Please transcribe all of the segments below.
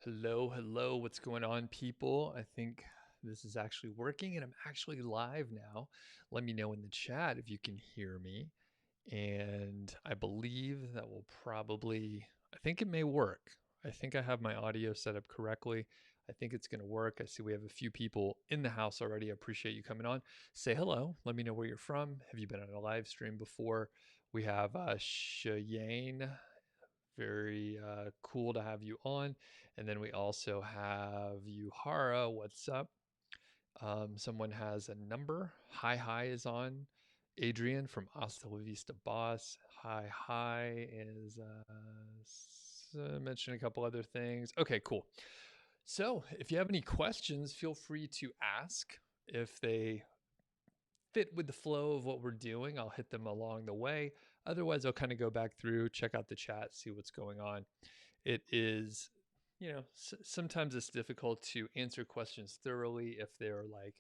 Hello, what's going on, people? I think this is actually working and I'm actually live now. Let me know in the chat if you can hear me. And I believe that will I think it may work. I think I have my audio set up correctly. I think it's going to work. I see we have a few people in the house already. I appreciate you coming on. Say hello. Let me know where you're from. Have you been on a live stream before? We have Cheyenne. Very cool to have you on. And then we also have Yuhara. What's up? Someone has a number. Hi is on. Adrian from Hasta La Vista Boss. Hi is mentioned a couple other things. Okay, cool. So if you have any questions, feel free to ask. If they fit with the flow of what we're doing, I'll hit them along the way. Otherwise, I'll kind of go back through, check out the chat, see what's going on. It is, sometimes it's difficult to answer questions thoroughly if they're like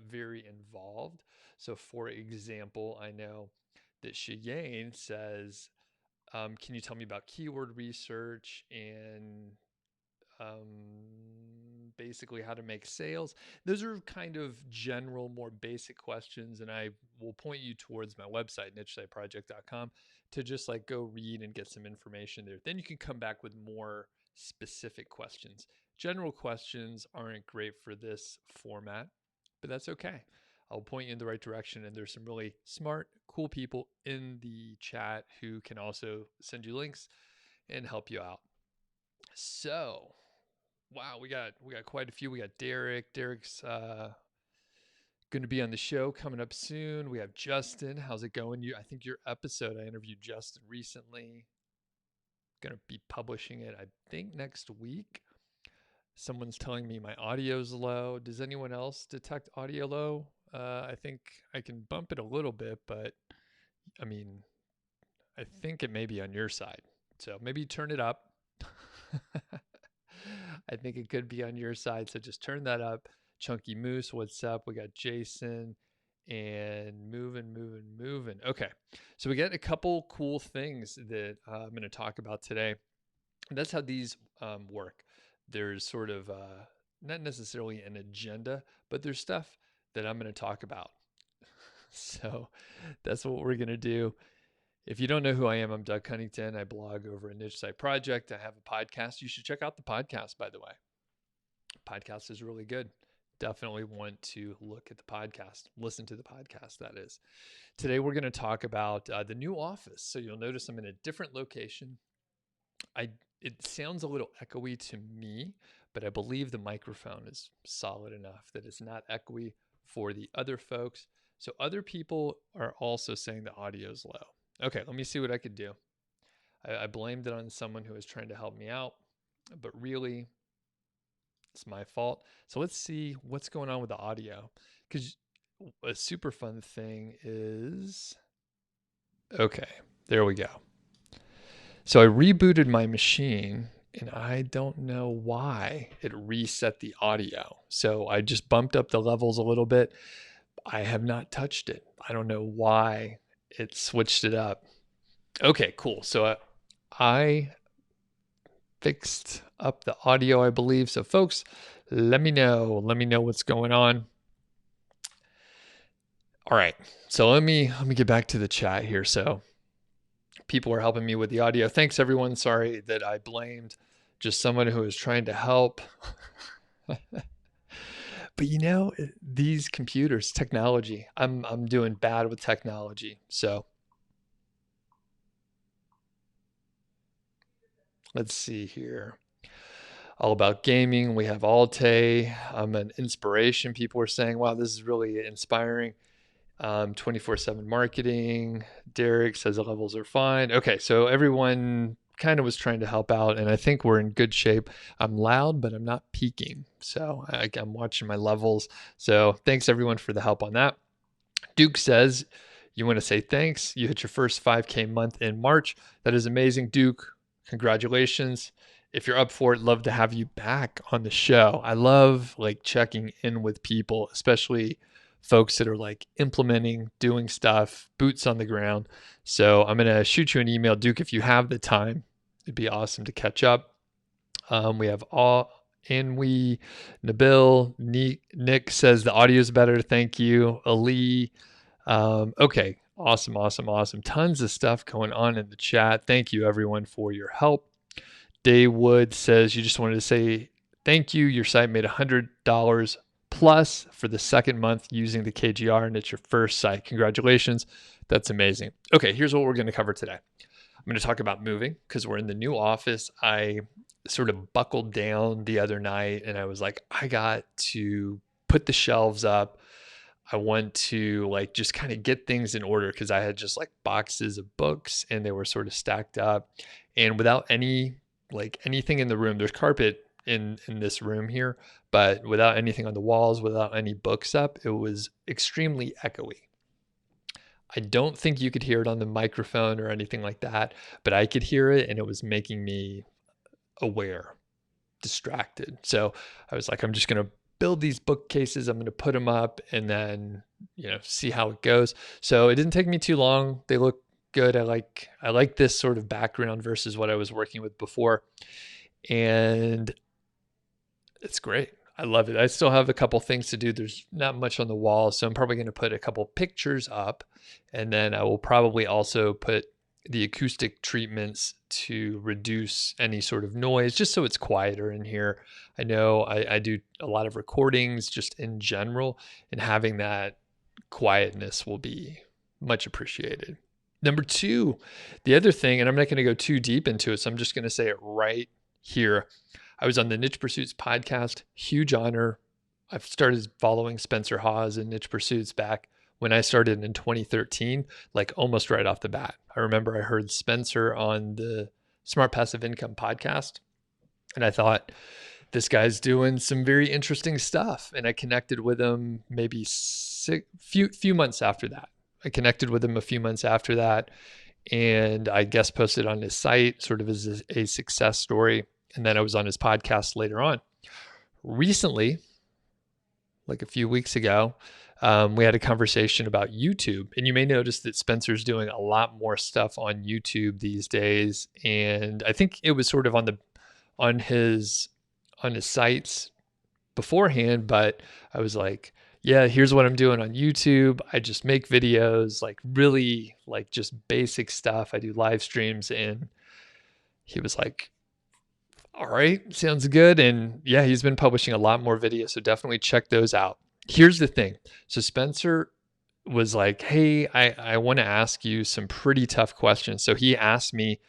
very involved. So, for example, I know that Cheyenne says, can you tell me about keyword research and basically how to make sales? Those are kind of general, more basic questions, and I will point you towards my website, nichesiteproject.com, to just like go read and get some information there. Then you can come back with more specific questions. General questions aren't great for this format, but that's okay. I'll point you in the right direction, and there's some really smart, cool people in the chat who can also send you links and help you out. So, wow, we got quite a few. We got Derek. Derek's going to be on the show coming up soon. We have Justin. How's it going? I think your episode, I interviewed Justin recently. Going to be publishing it, I think, next week. Someone's telling me my audio's low. Does anyone else detect audio low? I think I can bump it a little bit, but I mean, I think it may be on your side. So maybe turn it up. I think it could be on your side, so just turn that up. Chunky Moose, what's up? We got Jason and moving. Okay, so we got a couple cool things that I'm going to talk about today. And that's how these work. There's sort of not necessarily an agenda, but there's stuff that I'm going to talk about. So that's what we're going to do. If you don't know who I am, I'm Doug Cunnington. I blog over at Niche Site Project. I have a podcast. You should check out the podcast, by the way. Podcast is really good. Definitely want to look at the podcast, listen to the podcast, that is. Today, we're going to talk about the new office. So you'll notice I'm in a different location. It sounds a little echoey to me, but I believe the microphone is solid enough that it's not echoey for the other folks. So other people are also saying the audio is low. Okay, let me see what I could do. I blamed it on someone who was trying to help me out, but really, it's my fault. So let's see what's going on with the audio. Because a super fun thing is, okay, there we go. So I rebooted my machine, and I don't know why it reset the audio. So I just bumped up the levels a little bit. I have not touched it. I don't know why it switched it up. Okay, cool. So I fixed up the audio, I believe. So folks, let me know what's going on. All right. So let me get back to the chat here. So people are helping me with the audio. Thanks everyone. Sorry that I blamed just someone who was trying to help. But these computers, technology, I'm doing bad with technology. So let's see here. All about gaming. We have Alte. I'm an inspiration. People are saying, wow, this is really inspiring. 24/7 marketing. Derek says the levels are fine. Okay, so everyone kind of was trying to help out, and I think we're in good shape. I'm loud, but I'm not peaking. So I'm watching my levels. So thanks everyone for the help on that. Duke says, you want to say thanks. You hit your first 5K month in March. That is amazing, Duke. Congratulations. If you're up for it, love to have you back on the show. I love like checking in with people, especially folks that are like implementing, doing stuff, boots on the ground. So I'm going to shoot you an email, Duke, if you have the time. It'd be awesome to catch up. We have all, and we, Nabil, Nick says the audio is better. Thank you. Ali. Okay. Awesome. Awesome. Awesome. Tons of stuff going on in the chat. Thank you everyone for your help. Daywood says, you just wanted to say thank you. Your site made $100 plus for the second month using the KGR, and it's your first site. Congratulations. That's amazing. Okay, here's what we're going to cover today. I'm going to talk about moving because we're in the new office. I sort of buckled down the other night and I was like, I got to put the shelves up. I want to like just kind of get things in order because I had just like boxes of books and they were sort of stacked up, and without anything in the room. There's carpet in this room here, but without anything on the walls, without any books up, it was extremely echoey. I don't think you could hear it on the microphone or anything like that, but I could hear it and it was making me aware, distracted. So I was like, I'm just going to build these bookcases. I'm going to put them up and then, see how it goes. So it didn't take me too long. They look good. I like this sort of background versus what I was working with before. And it's great. I love it. I still have a couple things to do. There's not much on the wall, so I'm probably going to put a couple pictures up, and then I will probably also put the acoustic treatments to reduce any sort of noise, just so it's quieter in here. I know I do a lot of recordings just in general, and having that quietness will be much appreciated. Number two, the other thing, and I'm not going to go too deep into it, so I'm just going to say it right here. I was on the Niche Pursuits podcast. Huge honor. I've started following Spencer Hawes and Niche Pursuits back when I started in 2013, like almost right off the bat. I remember I heard Spencer on the Smart Passive Income podcast, and I thought, this guy's doing some very interesting stuff. And I connected with him maybe few months after that. I connected with him a few months after that, and I guest posted on his site sort of as a success story. And then I was on his podcast later on. Recently, like a few weeks ago, we had a conversation about YouTube. And you may notice that Spencer's doing a lot more stuff on YouTube these days. And I think it was sort of on his sites beforehand, but I was like, yeah, here's what I'm doing on YouTube. I just make videos, like really like just basic stuff. I do live streams, and he was like, all right, sounds good. And yeah, he's been publishing a lot more videos, so definitely check those out. Here's the thing. So Spencer was like, hey, I want to ask you some pretty tough questions. So he asked me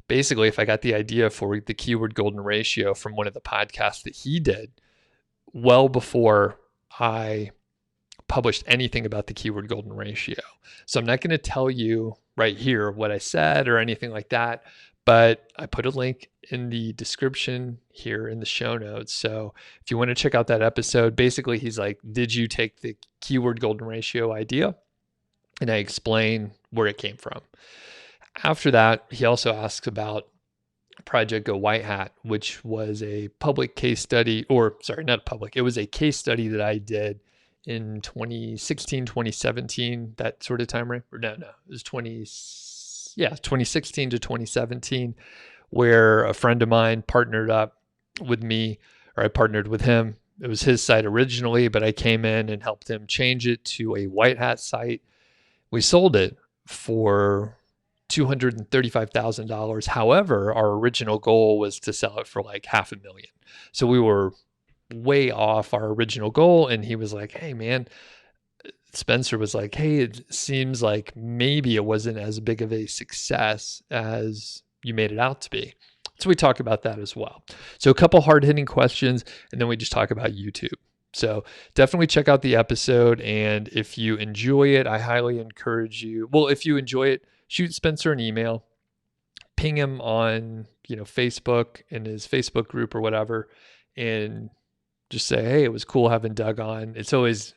basically if I got the idea for the keyword golden ratio from one of the podcasts that he did well before I published anything about the keyword golden ratio. So I'm not going to tell you right here what I said or anything like that, but I put a link in the description here in the show notes. So if you want to check out that episode, basically he's like, did you take the keyword golden ratio idea? And I explain where it came from. After that, he also asks about Project Go White Hat, which was a public case study, or sorry, not public. It was a case study that I did in 2016, 2017, that sort of time frame. Or no, it was 2016 to 2017, where a friend of mine partnered up with me, or I partnered with him. It was his site originally, but I came in and helped him change it to a white hat site. We sold it for $235,000. However, our original goal was to sell it for like $500,000. So we were way off our original goal. And he was like, hey man, Spencer was like, hey, it seems like maybe it wasn't as big of a success as you made it out to be. So we talk about that as well. So a couple hard-hitting questions, and then we just talk about YouTube. So definitely check out the episode. And if you enjoy it, I highly encourage you. Well, if you enjoy it, shoot Spencer an email, ping him on, Facebook in his Facebook group or whatever, and just say, hey, it was cool having Doug on. It's always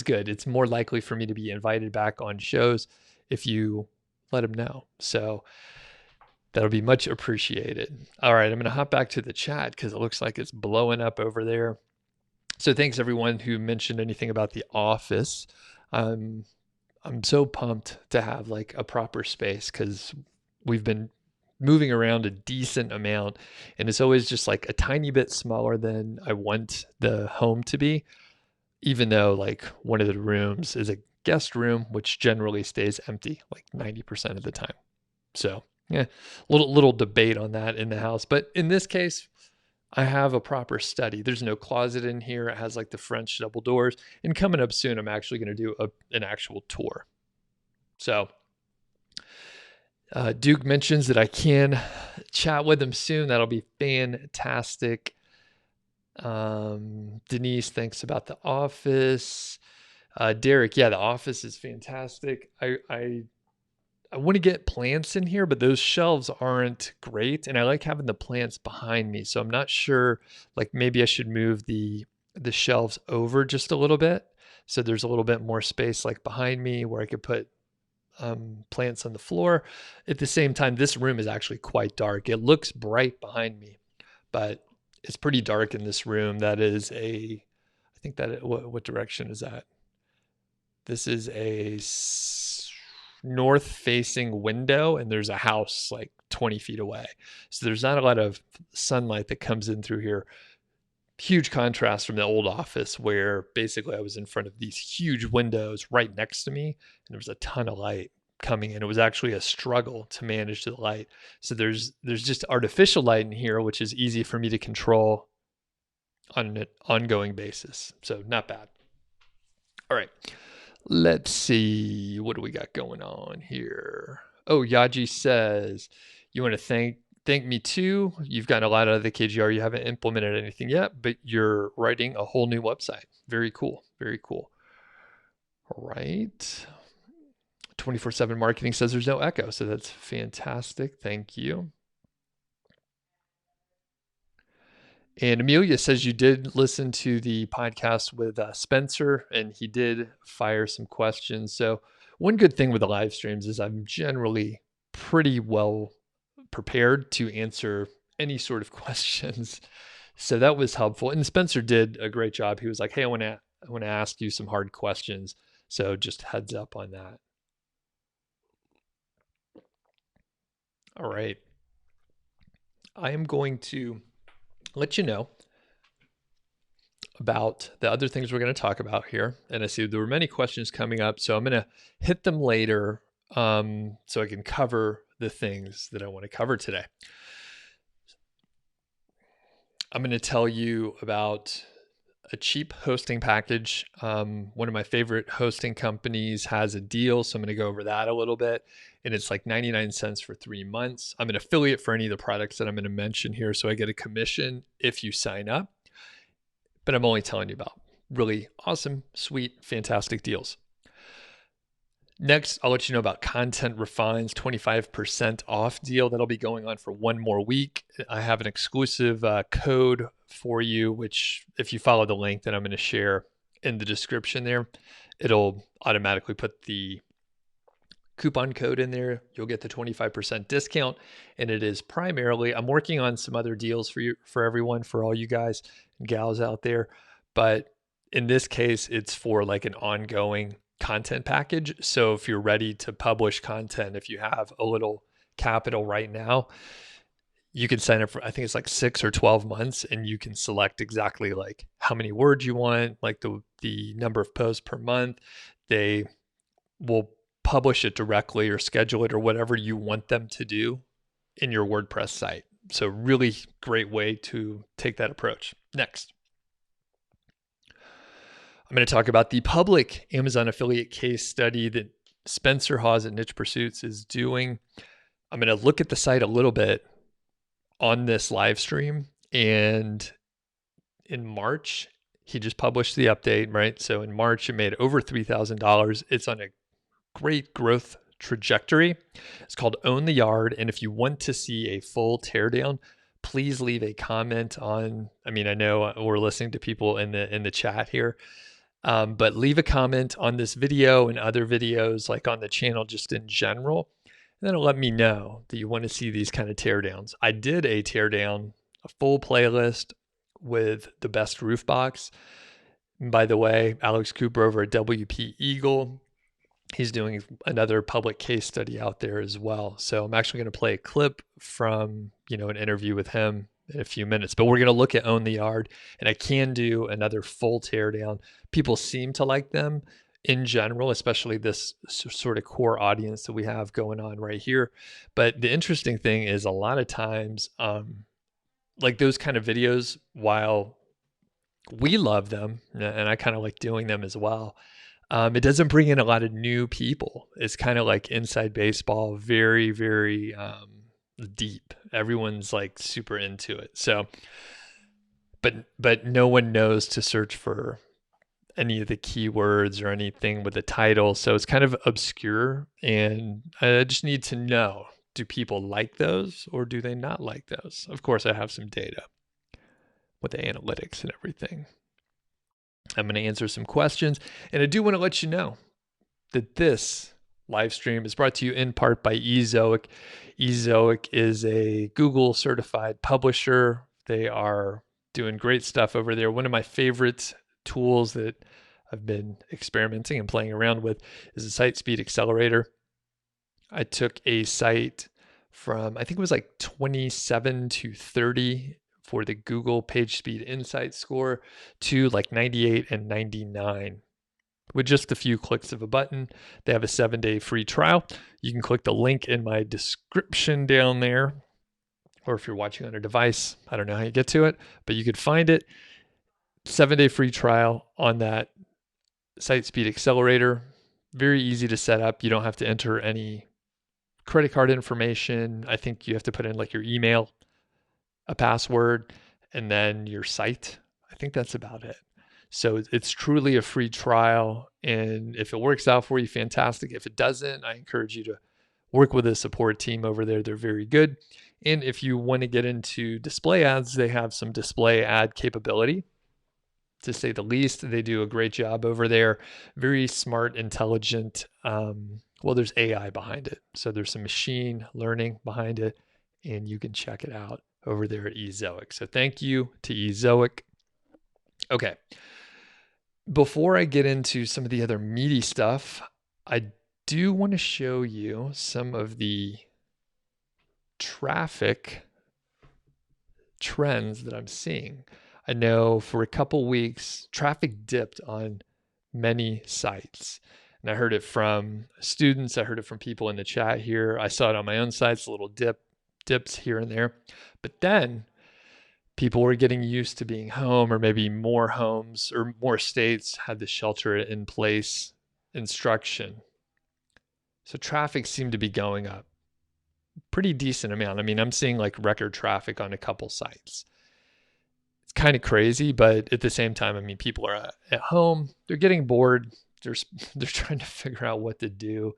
good. It's more likely for me to be invited back on shows if you let him know. So that'll be much appreciated. All right, I'm going to hop back to the chat because it looks like it's blowing up over there. So thanks everyone who mentioned anything about the office. I'm so pumped to have like a proper space because we've been moving around a decent amount, and it's always just like a tiny bit smaller than I want the home to be, even though like one of the rooms is a guest room, which generally stays empty like 90% of the time. So yeah, little debate on that in the house. But in this case, I have a proper study. There's no closet in here. It has like the French double doors. And coming up soon, I'm actually going to do an actual tour. So Duke mentions that I can chat with him soon. That'll be fantastic. Denise, thanks about The Office. Derek, yeah, The Office is fantastic. I want to get plants in here, but those shelves aren't great. And I like having the plants behind me. So I'm not sure, like maybe I should move the shelves over just a little bit. So there's a little bit more space like behind me where I could put plants on the floor. At the same time, this room is actually quite dark. It looks bright behind me, but it's pretty dark in this room. That is I think that, what direction is that? This is a north facing window, and there's a house like 20 feet away. So there's not a lot of sunlight that comes in through here. Huge contrast from the old office where basically I was in front of these huge windows right next to me, and there was a ton of light coming in. It was actually a struggle to manage the light. So there's just artificial light in here, which is easy for me to control on an ongoing basis. So not bad. All right. Let's see. What do we got going on here? Oh, Yaji says, you want to thank me too. You've gotten a lot out of the KGR. You haven't implemented anything yet, but you're writing a whole new website. Very cool. Very cool. All right. 24/7 Marketing says there's no echo. So that's fantastic. Thank you. And Emilia says you did listen to the podcast with Spencer, and he did fire some questions. So one good thing with the live streams is I'm generally pretty well prepared to answer any sort of questions. So that was helpful. And Spencer did a great job. He was like, hey, I want to ask you some hard questions. So just heads up on that. All right. I am going to let you know about the other things we're going to talk about here. And I see there were many questions coming up, so I'm going to hit them later so I can cover the things that I want to cover today. I'm going to tell you about a cheap hosting package. One of my favorite hosting companies has a deal, so I'm going to go over that a little bit. And it's like 99 cents for 3 months. I'm an affiliate for any of the products that I'm going to mention here, so I get a commission if you sign up. But I'm only telling you about really awesome, sweet, fantastic deals. Next, I'll let you know about Content Refine's 25% off deal that'll be going on for 1 more week. I have an exclusive code for you, which if you follow the link that I'm going to share in the description there, it'll automatically put the coupon code in there. You'll get the 25% discount. And it is primarily, I'm working on some other deals for you, for everyone, for all you guys and gals out there. But in this case, it's for like an ongoing content package. So if you're ready to publish content, if you have a little capital right now, you can sign up for, I think it's like 6 or 12 months, and you can select exactly like how many words you want, like the number of posts per month. They will publish it directly or schedule it or whatever you want them to do in your WordPress site. So really great way to take that approach. Next, I'm going to talk about the public Amazon affiliate case study that Spencer Hawes at Niche Pursuits is doing. I'm going to look at the site a little bit on this live stream. And in March, he just published the update, right? So in March, it made over $3,000. It's on a great growth trajectory. It's called Own the Yard. And if you want to see a full teardown, please leave a comment on, I mean, I know we're listening to people in the chat here, but leave a comment on this video and other videos like on the channel just in general. And then it'll let me know that you want to see these kind of teardowns. I did a teardown, a full playlist with the best roof box. And by the way, Alex Cooper over at WP Eagle he's doing another public case study out there as well. So I'm actually going to play a clip from, an interview with him in a few minutes, but we're going to look at Own the Yard, and I can do another full teardown. People seem to like them in general, especially this sort of core audience that we have going on right here. But the interesting thing is a lot of times, like those kind of videos, while we love them, and I kind of like doing them as well, it doesn't bring in a lot of new people. It's kind of like inside baseball, very, very deep. Everyone's like super into it. So, but no one knows to search for any of the keywords or anything with the title. So it's kind of obscure, and I just need to know, do people like those or do they not like those? Of course, I have some data with the analytics and everything. I'm going to answer some questions, and I do want to let you know that this live stream is brought to you in part by Ezoic. Ezoic is a Google certified publisher. They are doing great stuff over there. One of my favorite tools that I've been experimenting and playing around with is a site speed accelerator. I took a site from, I think it was like 27 to 30 for the Google Page Speed Insight score to like 98 and 99 with just a few clicks of a button. They have a 7-day free trial. You can click the link in my description down there, or if you're watching on a device, I don't know how you get to it, but you could find it. 7-day free trial on that site speed accelerator. Very easy to set up. You don't have to enter any credit card information. I think you have to put in like your email, a password, and then your site. I think that's about it. So it's truly a free trial. And if it works out for you, fantastic. If it doesn't, I encourage you to work with a support team over there. They're very good. And if you want to get into display ads, they have some display ad capability, to say the least. They do a great job over there. Very smart, intelligent. Well, there's AI behind it. So there's some machine learning behind it, and you can check it out over there at Ezoic. So thank you to Ezoic. Okay. Before I get into some of the other meaty stuff, I do want to show you some of the traffic trends that I'm seeing. I know for a couple weeks, traffic dipped on many sites. And I heard it from students. I heard it from people in the chat here. I saw it on my own sites, little dips here and there. But then people were getting used to being home, or maybe more homes or more states had the shelter in place instruction. So traffic seemed to be going up pretty decent amount. I mean, I'm seeing like record traffic on a couple sites. It's kind of crazy, but at the same time, I mean, people are at home, they're getting bored. They're trying to figure out what to do.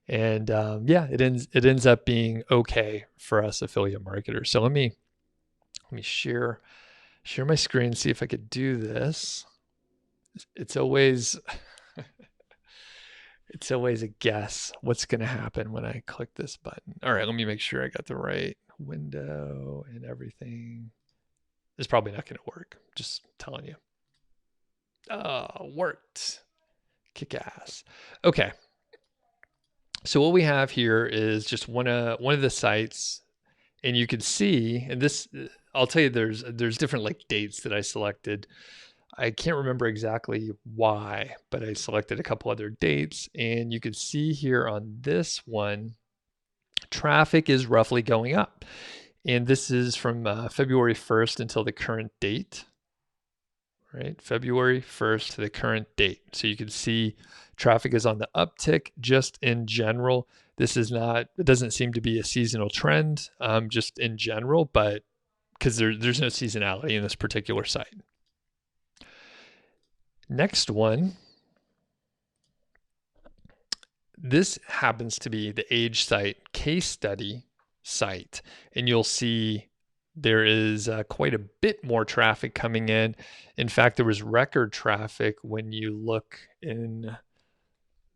And yeah, it ends up being okay for us affiliate marketers. So let me share my screen, see if I could do this. It's always a guess what's going to happen when I click this button. All right, let me make sure I got the right window and everything. It's probably not going to work. Just telling you. Oh, worked. Kick ass. Okay. So what we have here is just one of the sites, and you can see, and this, I'll tell you, there's different like dates that I selected. I can't remember exactly why, but I selected a couple other dates, and you can see here on this one, traffic is roughly going up. And this is from February 1st until the current date, right? February 1st to the current date. So you can see traffic is on the uptick just in general. This is not, it doesn't seem to be a seasonal trend, just in general, but because there's no seasonality in this particular site. Next one, this happens to be the Age Site case study site, and you'll see there is quite a bit more traffic coming in. In fact, there was record traffic when you look in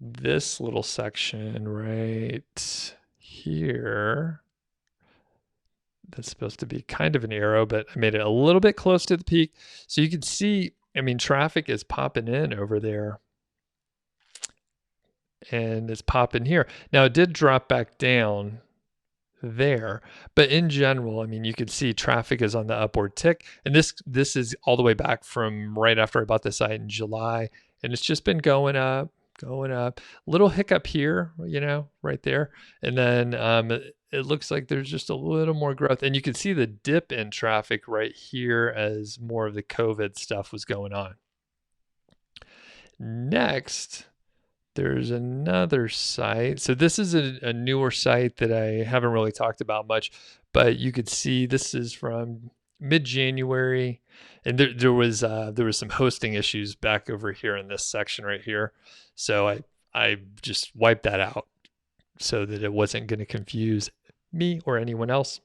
this little section right here. That's supposed to be kind of an arrow, but I made it a little bit close to the peak. So you can see, I mean, traffic is popping in over there. and it's popping here. Now it did drop back down there, but in general, I mean, you can see traffic is on the upward tick, and this is all the way back from right after I bought the site in July, and it's just been going up, going up. Little hiccup here, you know, right there, and then it looks like there's just a little more growth, and you can see the dip in traffic right here as more of the COVID stuff was going on. Next, there's another site. So this is a newer site that I haven't really talked about much, but you could see this is from mid-January, and there was some hosting issues back over here in this section right here. So I just wiped that out so that it wasn't going to confuse me or anyone else.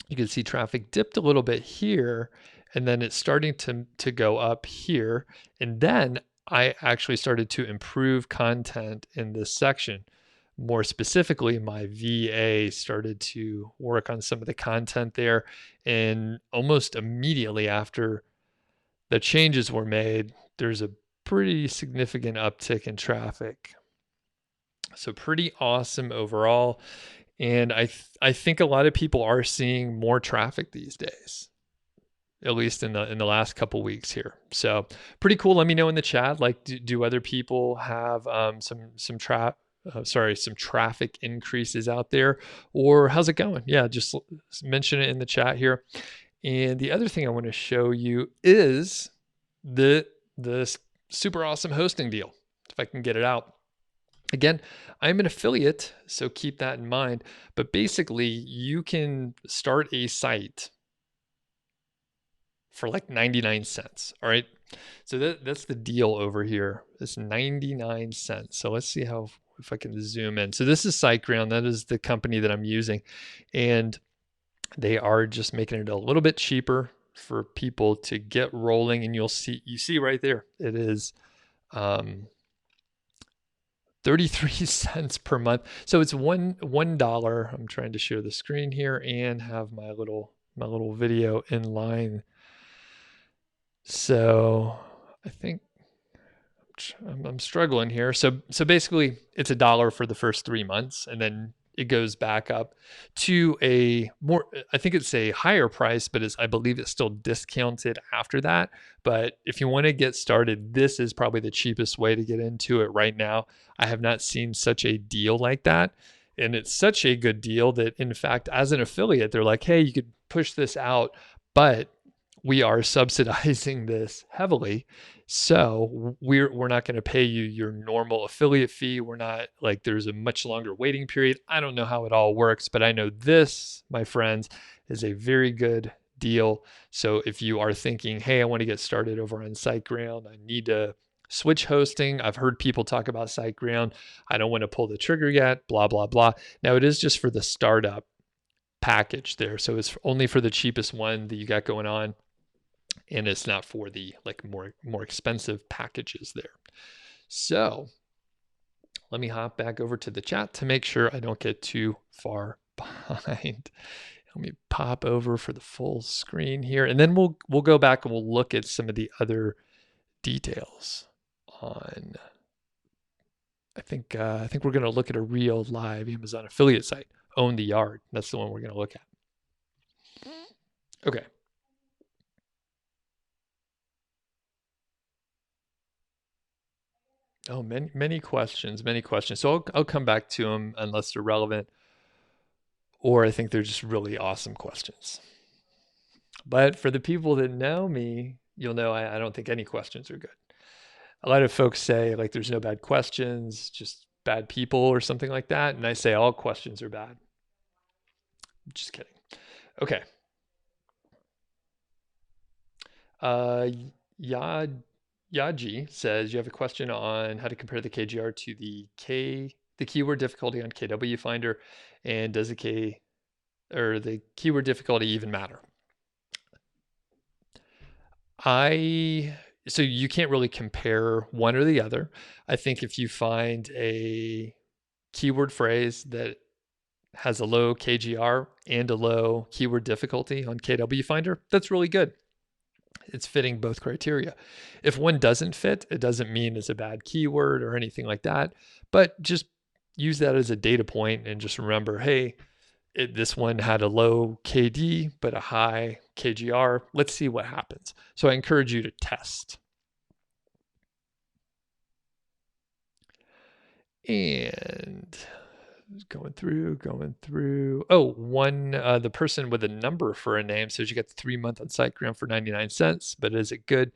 You can see traffic dipped a little bit here, and then it's starting to go up here, and then I actually started to improve content in this section. More specifically, my VA started to work on some of the content there, and almost immediately after the changes were made, there's a pretty significant uptick in traffic. So pretty awesome overall. And I think a lot of people are seeing more traffic these days, at least in the last couple weeks here. So pretty cool. Let me know in the chat, like, do other people have some traffic increases out there, or how's it going? Yeah, just mention it in the chat here. And the other thing I want to show you is the super awesome hosting deal, if I can get it out. Again, I'm an affiliate, so keep that in mind. But basically, you can start a site for like 99 cents. All right. So that's the deal over here. It's 99 cents. So let's see if I can zoom in. So this is SiteGround. That is the company that I'm using. And they are just making it a little bit cheaper for people to get rolling. And you see right there, it is 33 cents per month. So it's $1. I'm trying to share the screen here and have my little video in line. So I think I'm struggling here. So basically it's $1 for the first 3 months, and then it goes back up to I think it's a higher price, but I believe it's still discounted after that. But if you want to get started, this is probably the cheapest way to get into it right now. I have not seen such a deal like that. And it's such a good deal that, in fact, as an affiliate, they're like, hey, you could push this out, but we are subsidizing this heavily. So we're not going to pay you your normal affiliate fee. We're not, like, there's a much longer waiting period. I don't know how it all works, but I know this, my friends, is a very good deal. So if you are thinking, hey, I want to get started over on SiteGround, I need to switch hosting. I've heard people talk about SiteGround. I don't want to pull the trigger yet, blah, blah, blah. Now it is just for the startup package there. So it's only for the cheapest one that you got going on. And it's not for the more expensive packages there. So let me hop back over to the chat to make sure I don't get too far behind. Let me pop over for the full screen here, and then we'll go back and we'll look at some of the other details on. I think we're going to look at a real live Amazon affiliate site, Own the Yard. That's the one we're going to look at. Okay. Oh, many questions. So I'll come back to them unless they're relevant, or I think they're just really awesome questions. But for the people that know me, you'll know I don't think any questions are good. A lot of folks say, like, there's no bad questions, just bad people or something like that. And I say all questions are bad. Just kidding. Okay. Yaji says, you have a question on how to compare the KGR to the keyword difficulty on KWFinder, and does the keyword difficulty even matter? So you can't really compare one or the other. I think if you find a keyword phrase that has a low KGR and a low keyword difficulty on KWFinder, that's really good. it's fitting both criteria. If one doesn't fit, it doesn't mean it's a bad keyword or anything like that, but just use that as a data point and just remember, hey, this one had a low KD, but a high KGR. Let's see what happens. So I encourage you to test. And going through. Oh, the person with a number for a name says you get the 3-month on SiteGround for 99 cents, but is it good?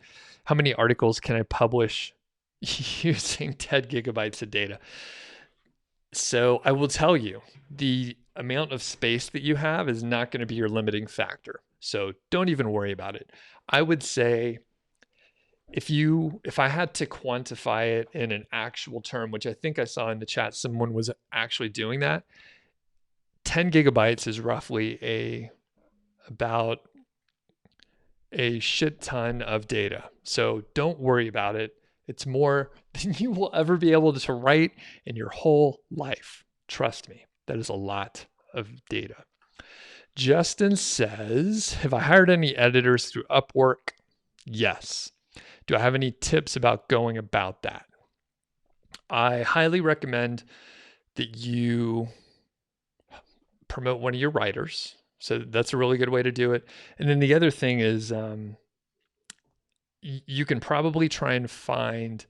How many articles can I publish using 10 gigabytes of data? So I will tell you, the amount of space that you have is not going to be your limiting factor. So don't even worry about it. I would say if I had to quantify it in an actual term, which I think I saw in the chat, someone was actually doing that. 10 gigabytes is roughly about a shit ton of data. So don't worry about it. It's more than you will ever be able to write in your whole life. Trust me, that is a lot of data. Justin says, have I hired any editors through Upwork? Yes. Do I have any tips about going about that? I highly recommend that you promote one of your writers. So that's a really good way to do it. And then the other thing is you can probably try and find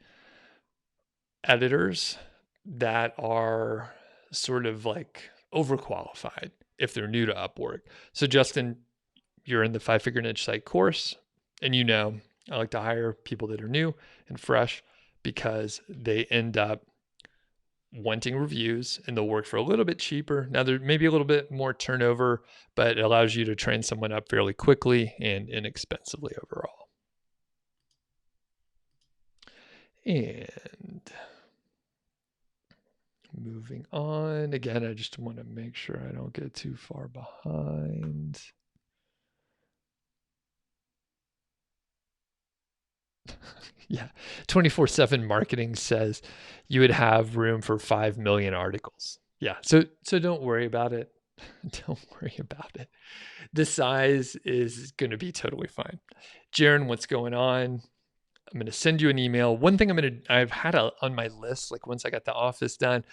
editors that are sort of like overqualified if they're new to Upwork. So Justin, you're in the 5-Figure Niche Site course, and you know I like to hire people that are new and fresh because they end up wanting reviews and they'll work for a little bit cheaper. Now there may be a little bit more turnover, but it allows you to train someone up fairly quickly and inexpensively overall. And moving on. Again, I just want to make sure I don't get too far behind. Yeah, 24/7 Marketing says you would have room for 5 million articles. Yeah, so don't worry about it. Don't worry about it. The size is going to be totally fine. Jaron, what's going on? I'm going to send you an email. One thing I've had on my list, like once I got the office done,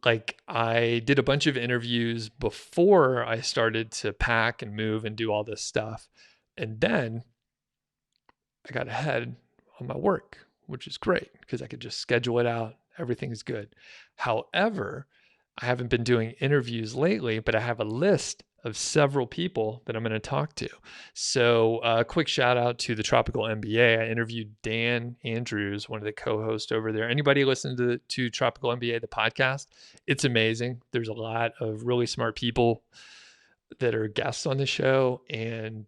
like I did a bunch of interviews before I started to pack and move and do all this stuff. And then I got ahead on my work, which is great because I could just schedule it out. Everything is good. However, I haven't been doing interviews lately, but I have a list of several people that I'm going to talk to. So a quick shout out to the Tropical MBA. I interviewed Dan Andrews, one of the co-hosts over there. Anybody listen to Tropical MBA, the podcast? It's amazing. There's a lot of really smart people that are guests on the show, and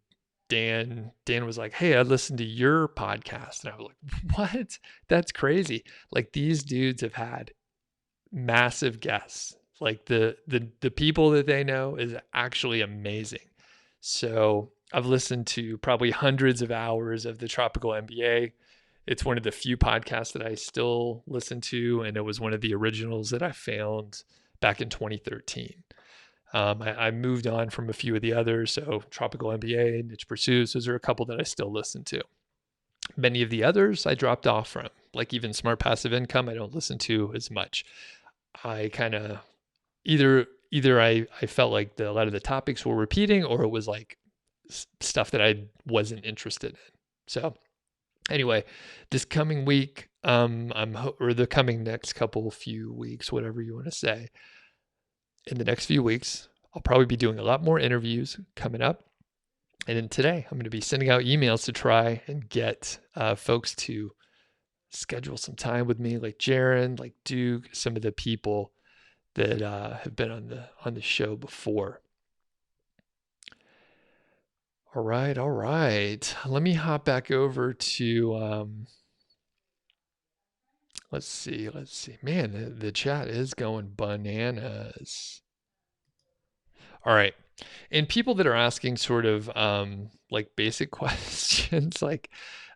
Dan was like, hey, I listened to your podcast. And I was like, what? That's crazy. Like these dudes have had massive guests. Like the people that they know is actually amazing. So I've listened to probably hundreds of hours of the Tropical MBA. It's one of the few podcasts that I still listen to. And it was one of the originals that I found back in 2013. I moved on from a few of the others. So Tropical MBA, Niche Pursuits, those are a couple that I still listen to. Many of the others I dropped off from, like even Smart Passive Income, I don't listen to as much. I kind of either I felt like a lot of the topics were repeating, or it was like stuff that I wasn't interested in. So anyway, this coming week, or the coming next few weeks, whatever you want to say, in the next few weeks, I'll probably be doing a lot more interviews coming up. And then today, I'm going to be sending out emails to try and get folks to schedule some time with me, like Jaron, like Duke, some of the people that have been on the show before. All right. Let me hop back over to let's see. Man, the chat is going bananas. All right. And people that are asking sort of like basic questions, like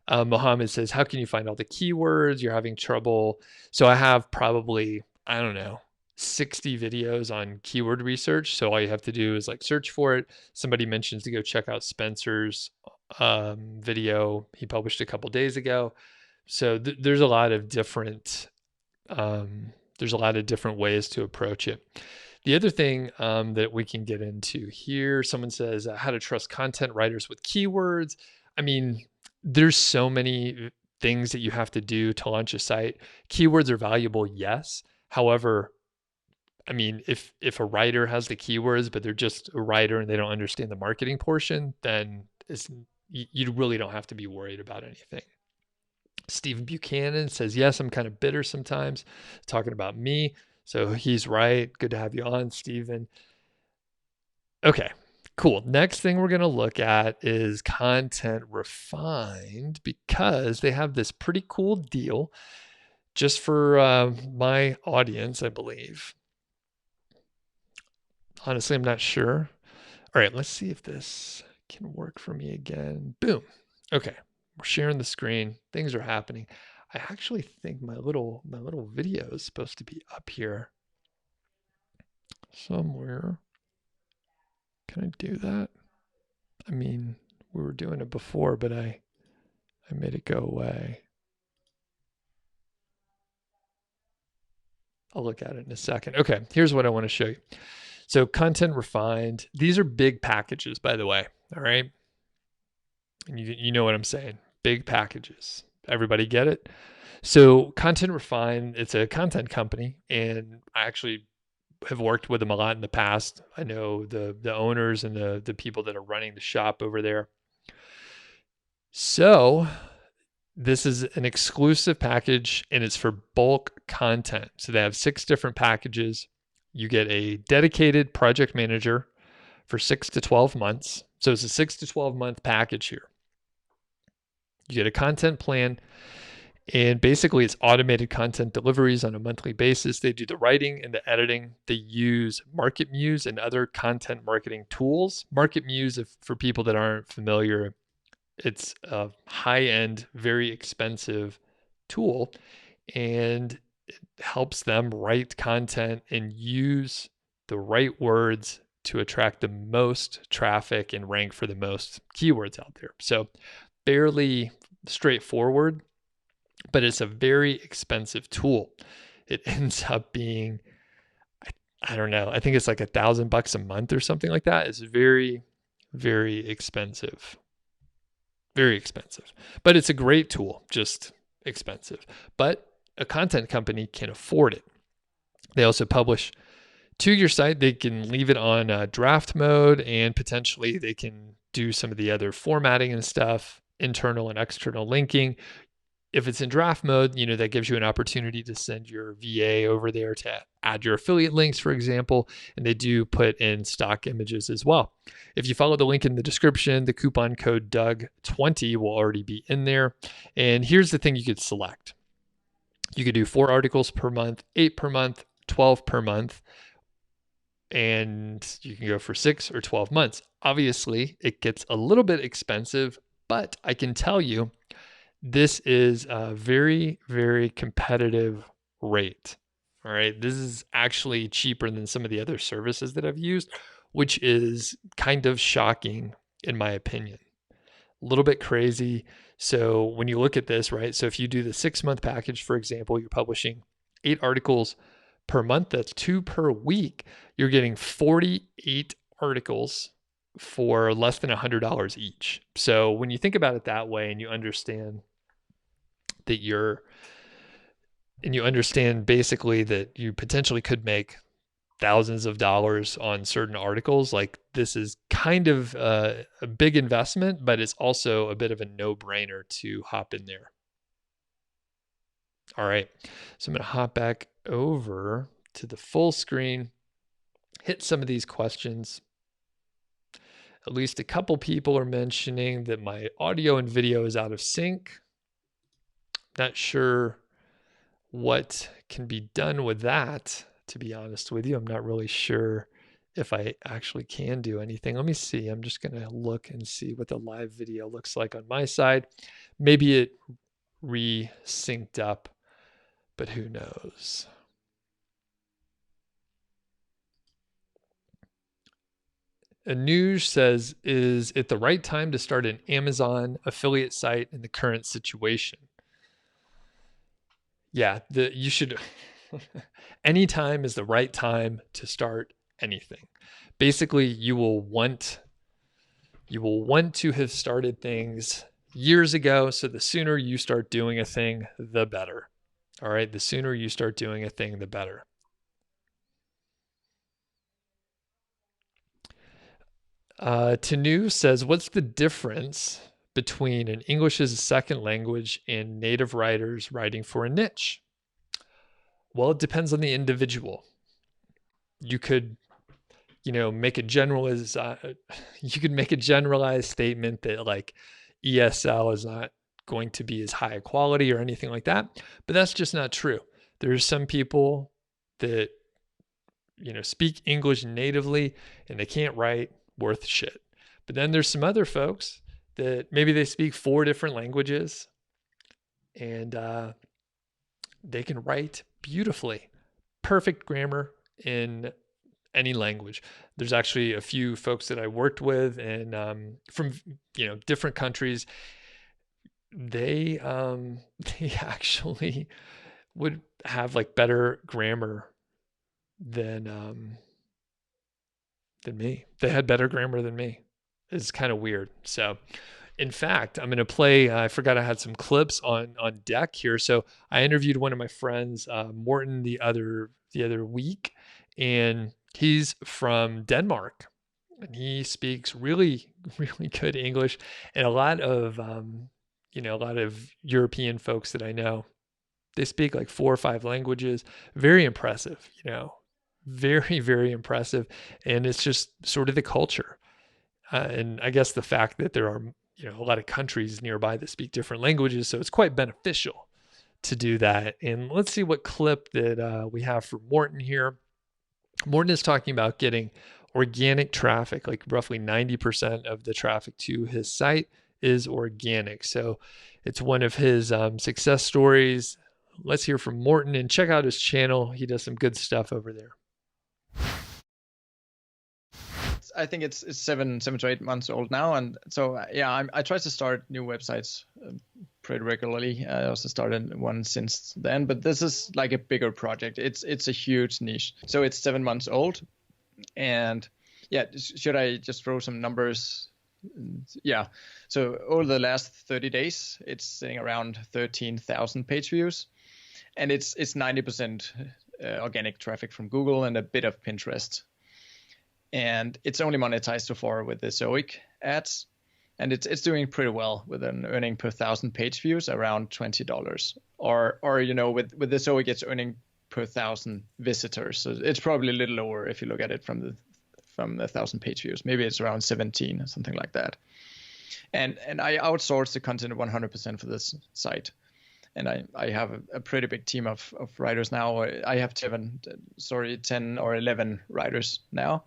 Mohammed says, how can you find all the keywords? You're having trouble. So I have probably, I don't know, 60 videos on keyword research. So all you have to do is like search for it. Somebody mentions to go check out Spencer's video he published a couple days ago. So there's a lot of different ways to approach it. The other thing that we can get into here, someone says how to trust content writers with keywords. I mean, there's so many things that you have to do to launch a site. Keywords are valuable, yes. However, I mean, if a writer has the keywords, but they're just a writer and they don't understand the marketing portion, then you really don't have to be worried about anything. Stephen Buchanan says, yes, I'm kind of bitter sometimes, talking about me. So he's right. Good to have you on, Stephen. Okay, cool. Next thing we're going to look at is Content Refined, because they have this pretty cool deal just for my audience, I believe. Honestly, I'm not sure. All right, let's see if this can work for me again. Boom. Okay, we're sharing the screen. Things are happening. I actually think my little video is supposed to be up here somewhere. Can I do that? I mean, we were doing it before, but I made it go away. I'll look at it in a second. Okay, here's what I want to show you. So Content Refined, these are big packages, by the way, all right? And you know what I'm saying, big packages. Everybody get it? So Content Refined, it's a content company, and I actually have worked with them a lot in the past. I know the owners and the people that are running the shop over there. So this is an exclusive package, and it's for bulk content. So they have 6 different packages. You get a dedicated project manager for 6 to 12 months. So it's a 6 to 12 month package here. You get a content plan, and basically it's automated content deliveries on a monthly basis. They do the writing and the editing. They use MarketMuse and other content marketing tools. MarketMuse, for people that aren't familiar, it's a high-end, very expensive tool, and it helps them write content and use the right words to attract the most traffic and rank for the most keywords out there. So fairly straightforward, but it's a very expensive tool. It ends up being, I don't know, I think it's like $1,000 a month or something like that. It's very, very expensive. Very expensive, but it's a great tool, just expensive. But a content company can afford it. They also publish to your site. They can leave it on draft mode, and potentially they can do some of the other formatting and stuff, internal and external linking. If it's in draft mode, that gives you an opportunity to send your VA over there to add your affiliate links, for example, and they do put in stock images as well. If you follow the link in the description, the coupon code Doug20 will already be in there. And here's the thing you could select. You could do 4 articles per month, 8 per month, 12 per month, and you can go for 6 or 12 months. Obviously, it gets a little bit expensive, but I can tell you, this is a very, very competitive rate. All right. This is actually cheaper than some of the other services that I've used, which is kind of shocking in my opinion. A little bit crazy. So when you look at this, right? So if you do the 6-month package, for example, you're publishing 8 articles per month. That's 2 per week. You're getting 48 articles for less than $100 each. So when you think about it that way, and you understand basically that you potentially could make thousands of dollars on certain articles, like this is kind of a big investment, but it's also a bit of a no-brainer to hop in there. All right, so I'm going to hop back over to the full screen, hit some of these questions. At least a couple people are mentioning that my audio and video is out of sync. Not sure what can be done with that, to be honest with you. I'm not really sure if I actually can do anything. Let me see. I'm just going to look and see what the live video looks like on my side. Maybe it re-synced up, but who knows? Anuj says, is it the right time to start an Amazon affiliate site in the current situation? Yeah, you should. Anytime is the right time to start anything. Basically, you will want to have started things years ago. So the sooner you start doing a thing, the better. All right, the sooner you start doing a thing, the better. Tanu says, what's the difference between an English as a second language and native writers writing for a niche? Well, it depends on the individual. You could, make a you could make a generalized statement that like ESL is not going to be as high a quality or anything like that, but that's just not true. There's some people that speak English natively and they can't write worth shit. But then there's some other folks that maybe they speak 4 different languages and they can write beautifully, perfect grammar in any language. There's actually a few folks that I worked with and from different countries. They they actually would have like better grammar than me. They had better grammar than me. It's kind of weird. So, in fact, I'm going to play. I forgot I had some clips on deck here. So I interviewed one of my friends, Morten, the other week, and he's from Denmark, and he speaks really really good English, and a lot of European folks that I know, they speak like 4 or 5 languages. Very impressive, very, very impressive. And it's just sort of the culture. And I guess the fact that there are, a lot of countries nearby that speak different languages. So it's quite beneficial to do that. And let's see what clip that we have for Morten here. Morten is talking about getting organic traffic, like roughly 90% of the traffic to his site is organic. So it's one of his success stories. Let's hear from Morten and check out his channel. He does some good stuff over there. I think it's 7 to 8 months old now, and so yeah, I try to start new websites pretty regularly. I also started one since then, but this is like a bigger project. It's a huge niche. So it's 7 months old, and yeah, should I just throw some numbers? Yeah, so over the last 30 days, it's sitting around 13,000 page views, and it's 90% organic traffic from Google and a bit of Pinterest. And it's only monetized so far with the Ezoic ads, and it's doing pretty well with an earning per 1,000 page views around $20, or with the Ezoic it's earning per 1,000 visitors. So it's probably a little lower if you look at it from the 1,000 page views. Maybe it's around 17 or something like that. And I outsource the content 100% for this site. And I have a pretty big team of writers now. I have 10 or 11 writers now.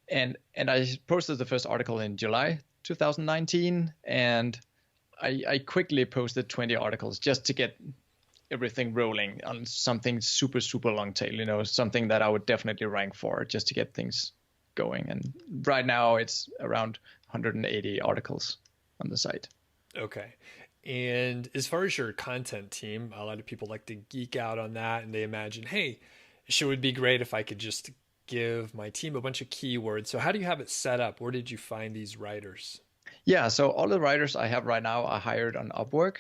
And I posted the first article in July 2019, and I quickly posted 20 articles just to get everything rolling on something super, super long tail, something that I would definitely rank for just to get things going. And right now it's around 180 articles on the site. Okay. And as far as your content team, a lot of people like to geek out on that, and they imagine, hey, it would be great if I could just give my team a bunch of keywords. So how do you have it set up? Where did you find these writers? Yeah, so all the writers I have right now are hired on Upwork.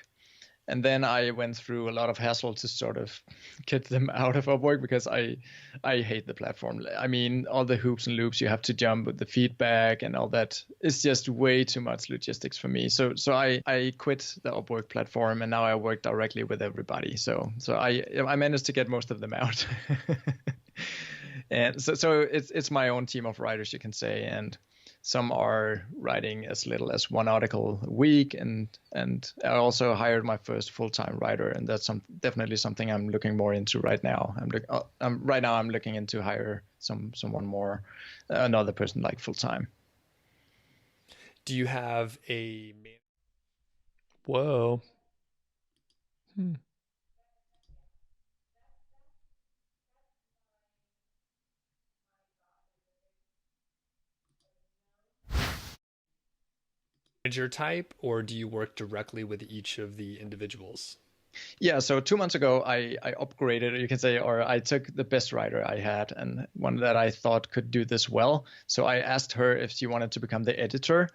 And then I went through a lot of hassle to sort of get them out of Upwork because I hate the platform. I mean, all the hoops and loops you have to jump with the feedback and all that is just way too much logistics for me. So I quit the Upwork platform, and now I work directly with everybody. So I managed to get most of them out. And so it's my own team of writers, you can say, and some are writing as little as 1 article a week, and I also hired my first full-time writer, and that's definitely something I'm looking more into right now. I'm looking into hire someone more, another person like full-time. Do you have a? Whoa. manager type, or do you work directly with each of the individuals? Yeah, so 2 months ago, I upgraded, you can say, or I took the best writer I had and one that I thought could do this well. So I asked her if she wanted to become the editor.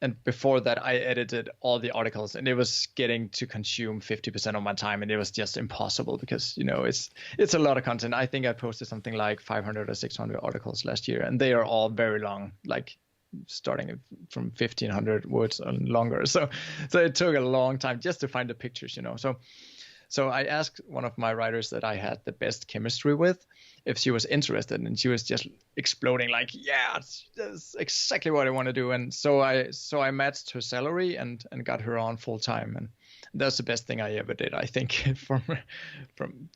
And before that, I edited all the articles, and it was getting to consume 50% of my time, and it was just impossible because, you know, it's a lot of content. I think I posted something like 500 or 600 articles last year, and they are all very long, like starting from 1,500 words and longer. So it took a long time just to find the pictures, you know. So I asked one of my writers that I had the best chemistry with if she was interested, and she was just exploding like, yeah, that's exactly what I want to do. And so I matched her salary and got her on full time, and that's the best thing I ever did, I think,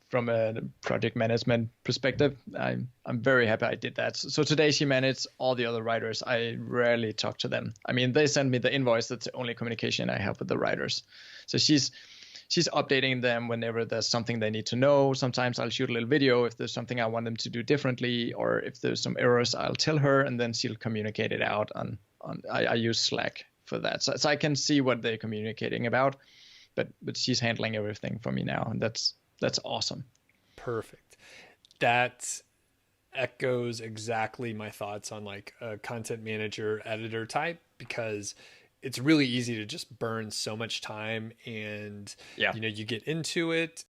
from a project management perspective. I'm very happy I did that. So today she managed all the other writers. I rarely talk to them. I mean, they send me the invoice. That's the only communication I have with the writers. So she's updating them whenever there's something they need to know. Sometimes I'll shoot a little video if there's something I want them to do differently, or if there's some errors, I'll tell her, and then she'll communicate it out on I use Slack for that. So I can see what they're communicating about, but she's handling everything for me now, and that's awesome. Perfect. That echoes exactly my thoughts on like a content manager editor type, because it's really easy to just burn so much time, and you know, you get into it.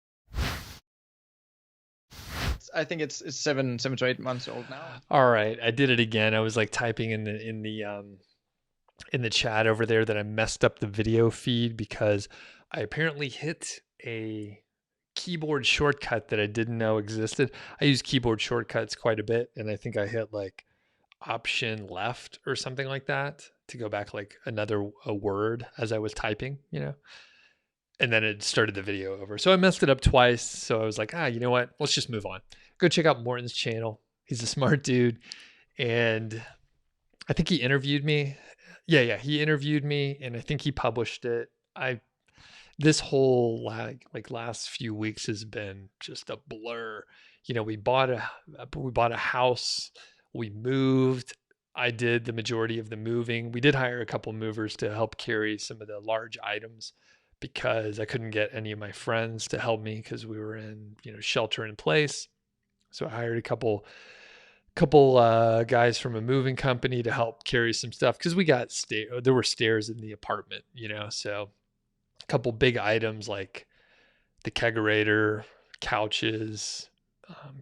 I think it's 7 to 8 months old now. All right, I did it again. I was like typing in the chat over there that I messed up the video feed because I apparently hit a keyboard shortcut that I didn't know existed. I use keyboard shortcuts quite a bit, and I think I hit like Option left or something like that to go back like a word as I was typing, you know, and then it started the video over. So I messed it up twice. So I was like, you know what? Let's just move on. Go check out Morten's channel. He's a smart dude. And I think he interviewed me. Yeah. He interviewed me, and I think he published it. This whole like last few weeks has been just a blur. You know, we bought a house. We moved. I did the majority of the moving. We did hire a couple movers to help carry some of the large items because I couldn't get any of my friends to help me because we were in, you know, shelter in place. So I hired a couple guys from a moving company to help carry some stuff because we got there were stairs in the apartment, you know. So a couple big items like the kegerator, couches,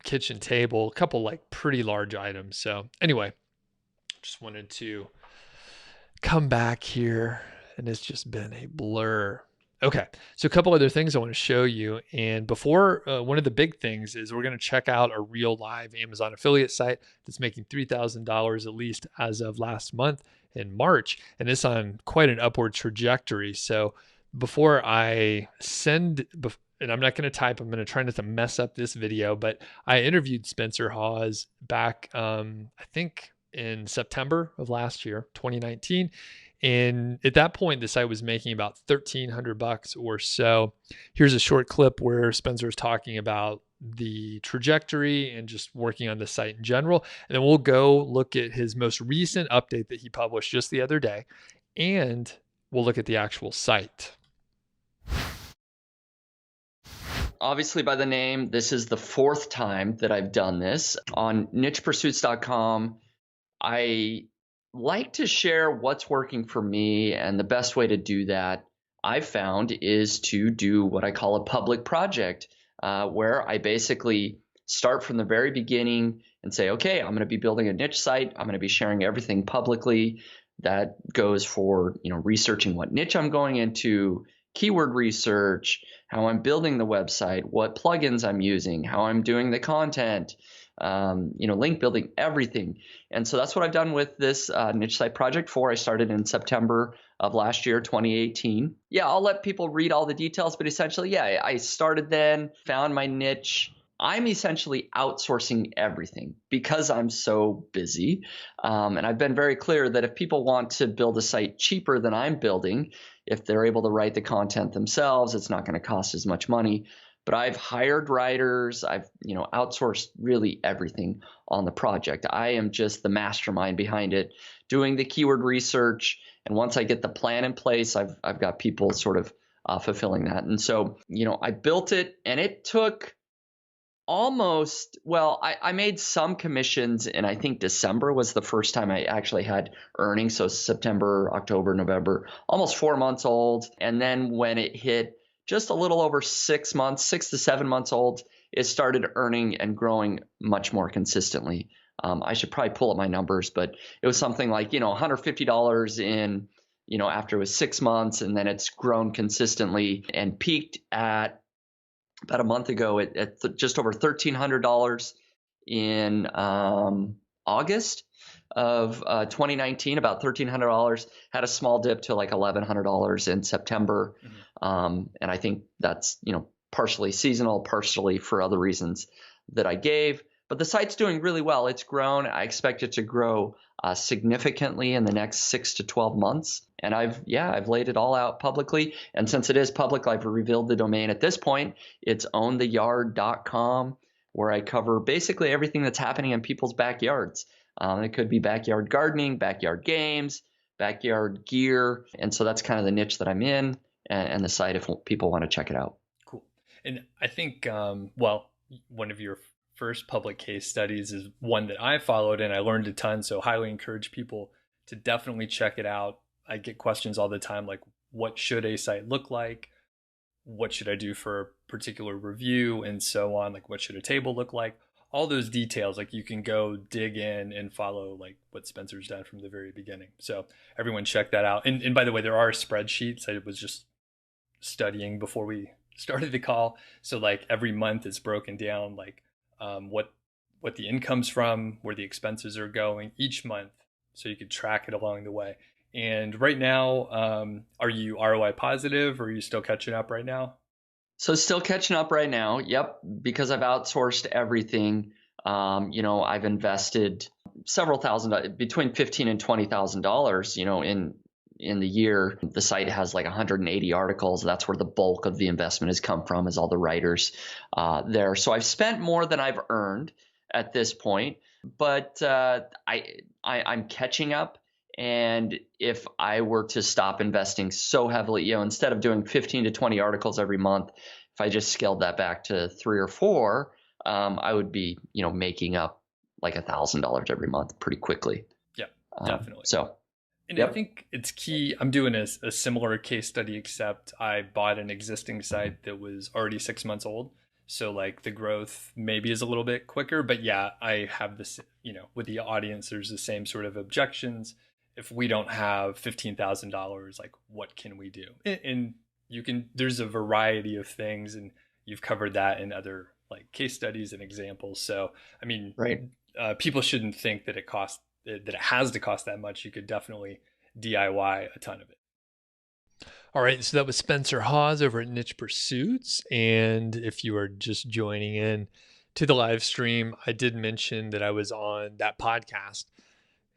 kitchen table, a couple like pretty large items. So anyway, just wanted to come back here, and it's just been a blur. Okay, so a couple other things I want to show you. And before, one of the big things is we're going to check out a real live Amazon affiliate site that's making $3,000 at least as of last month in March. And it's on quite an upward trajectory. So before I send, and I'm not going to type, I'm going to try not to mess up this video, but I interviewed Spencer Hawes back, I think in September of last year, 2019. And at that point, the site was making about $1,300 or so. Here's a short clip where Spencer's talking about the trajectory and just working on the site in general. And then we'll go look at his most recent update that he published just the other day. And we'll look at the actual site. Obviously, by the name, this is the 4th time that I've done this. On nichepursuits.com, I like to share what's working for me, and the best way to do that, I've found, is to do what I call a public project, where I basically start from the very beginning and say, okay, I'm going to be building a niche site. I'm going to be sharing everything publicly. That goes for, you know, researching what niche I'm going into, keyword research, how I'm building the website, what plugins I'm using, how I'm doing the content, you know, link building, everything. And so that's what I've done with this niche site project 4. I started in September of last year, 2018. Yeah, I'll let people read all the details, but essentially, yeah, I started then, found my niche. I'm essentially outsourcing everything because I'm so busy. And I've been very clear that if people want to build a site cheaper than I'm building, if they're able to write the content themselves, it's not going to cost as much money. but I've hired writers. I've, outsourced really everything on the project. I am just the mastermind behind it, doing the keyword research. And once I get the plan in place, I've got people sort of fulfilling that. And so, I built it, and it took I made some commissions, and I think December was the first time I actually had earnings. So September, October, November, almost 4 months old. And then when it hit just a little over 6 months, 6 to 7 months old, it started earning and growing much more consistently. I should probably pull up my numbers, but it was something like, $150 in, after it was 6 months, and then it's grown consistently and peaked at about a month ago at just over $1,300 in August of 2019, about $1,300, had a small dip to like $1,100 in September. And I think that's, partially seasonal, partially for other reasons that I gave. But the site's doing really well. It's grown. I expect it to grow significantly in the next 6 to 12 months. And I've laid it all out publicly. And since it is public, I've revealed the domain at this point. It's owntheyard.com, where I cover basically everything that's happening in people's backyards. It could be backyard gardening, backyard games, backyard gear. And so that's kind of the niche that I'm in, and the site if people want to check it out. Cool. And I think, one of your first public case studies is one that I followed, and I learned a ton. So highly encourage people to definitely check it out. I get questions all the time, like, what should a site look like? What should I do for a particular review? And so on, like, what should a table look like? All those details, like, you can go dig in and follow like what Spencer's done from the very beginning. So everyone check that out. And by the way, there are spreadsheets. I was just studying before we started the call. So like every month is broken down, like what the income's from, where the expenses are going each month, so you could track it along the way. And right now, are you ROI positive, or are you still catching up right now? So still catching up right now. Yep. Because I've outsourced everything. I've invested several thousand, between $15,000 and $20,000, in the year. The site has like 180 articles. That's where the bulk of the investment has come from, is all the writers there. So I've spent more than I've earned at this point, but I'm catching up. And if I were to stop investing so heavily, instead of doing 15 to 20 articles every month, if I just scaled that back to 3 or 4, I would be, making up like $1,000 every month pretty quickly. Yeah, definitely. And Yep. I think it's key. I'm doing a similar case study, except I bought an existing site that was already 6 months old. So like the growth maybe is a little bit quicker, but yeah, I have this, with the audience, there's the same sort of objections. If we don't have $15,000, like, what can we do? And there's a variety of things, and you've covered that in other like case studies and examples. So, I mean, Right. People shouldn't think that it has to cost that much. You could definitely DIY a ton of it. All right. So that was Spencer Hawes over at Niche Pursuits. And if you are just joining in to the live stream, I did mention that I was on that podcast.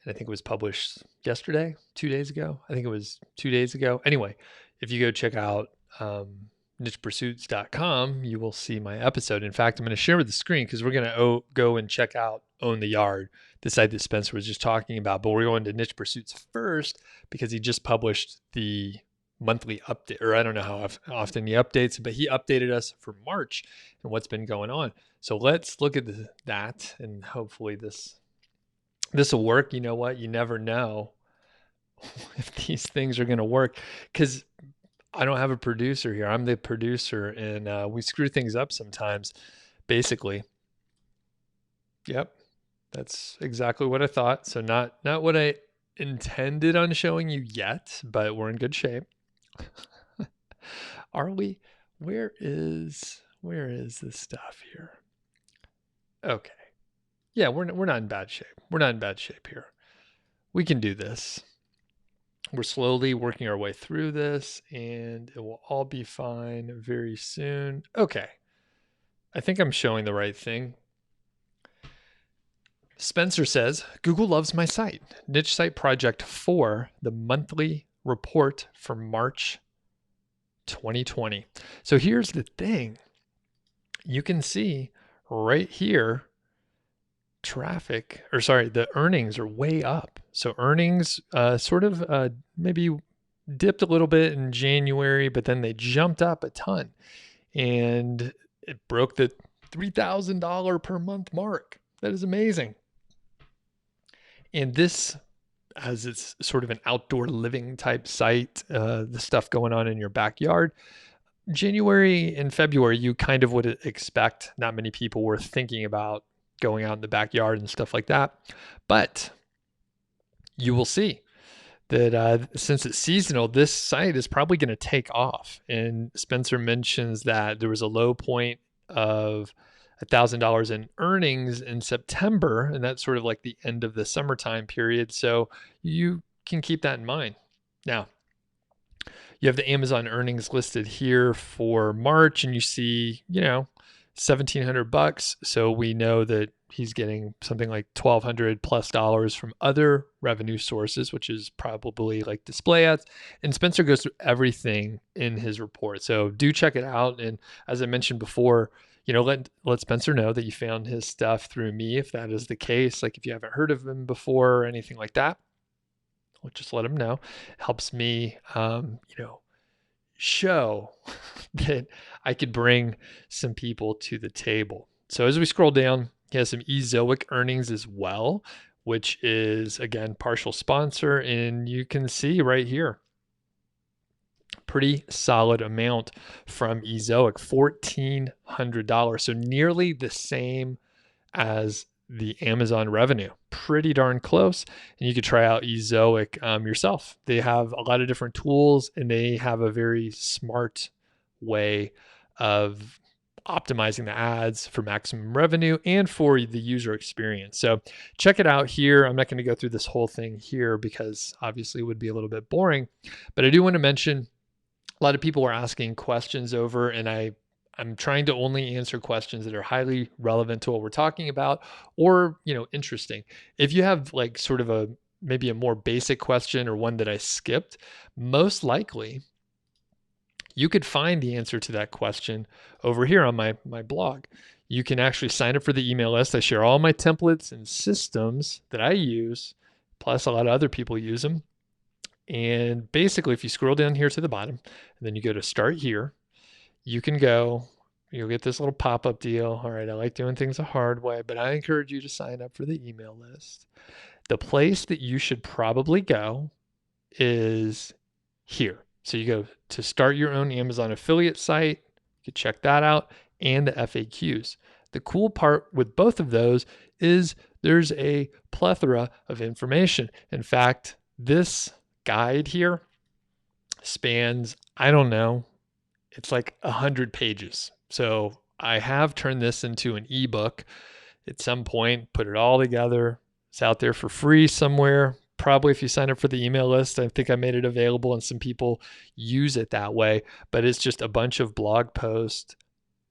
And I think it was published yesterday, 2 days ago. I think it was 2 days ago. Anyway, if you go check out nichepursuits.com, you will see my episode. In fact, I'm going to share with the screen because we're going to go and check out Own the Yard, the site that Spencer was just talking about. But we're going to Niche Pursuits first because he just published the monthly update, or I don't know how often he updates, but he updated us for March and what's been going on. So let's look at that, and hopefully this will work. You know what? You never know if these things are going to work, because I don't have a producer here. I'm the producer, and we screw things up sometimes, basically. Yep. That's exactly what I thought. So not what I intended on showing you yet, but we're in good shape. Are we? Where is this stuff here? Okay. Yeah, we're not in bad shape. We're not in bad shape here. We can do this. We're slowly working our way through this, and it will all be fine very soon. Okay. I think I'm showing the right thing. Spencer says, Google loves my site. Niche Site Project 4, the monthly report for March 2020. So here's the thing. you can see right here, the earnings are way up. So earnings maybe dipped a little bit in January, but then they jumped up a ton and it broke the $3,000 per month mark. That is amazing. And this, as it's sort of an outdoor living type site, the stuff going on in your backyard, January and February, you kind of would expect not many people were thinking about going out in the backyard and stuff like that. But you will see that since it's seasonal, this site is probably going to take off. And Spencer mentions that there was a low point of $1,000 in earnings in September, and that's sort of like the end of the summertime period. So you can keep that in mind. Now, you have the Amazon earnings listed here for March, and you see, $1,700. So we know that he's getting something like $1,200+ from other revenue sources, which is probably like display ads. And Spencer goes through everything in his report. So do check it out. And as I mentioned before, let Spencer know that you found his stuff through me, if that is the case. Like if you haven't heard of him before or anything like that, just let him know. It helps me, show that I could bring some people to the table. So as we scroll down, he has some Ezoic earnings as well, which is, again, partial sponsor. And you can see right here, pretty solid amount from Ezoic, $1,400. So nearly the same as the Amazon revenue. Pretty darn close. And you could try out Ezoic yourself. They have a lot of different tools, and they have a very smart way of optimizing the ads for maximum revenue and for the user experience. So check it out here. I'm not going to go through this whole thing here because obviously it would be a little bit boring, but I do want to mention a lot of people are asking questions over, and I'm trying to only answer questions that are highly relevant to what we're talking about or, interesting. If you have like sort of maybe a more basic question or one that I skipped, most likely you could find the answer to that question over here on my blog. You can actually sign up for the email list. I share all my templates and systems that I use, plus a lot of other people use them. And basically, if you scroll down here to the bottom, and then you go to start here, you can go, you'll get this little pop-up deal. All right, I like doing things the hard way, but I encourage you to sign up for the email list. The place that you should probably go is here. So you go to start your own Amazon affiliate site. You can check that out, and the FAQs. The cool part with both of those is there's a plethora of information. In fact, this guide here spans, I don't know, it's like 100 pages. So I have turned this into an ebook at some point, put it all together. It's out there for free somewhere. Probably if you sign up for the email list, I think I made it available and some people use it that way, but it's just a bunch of blog posts.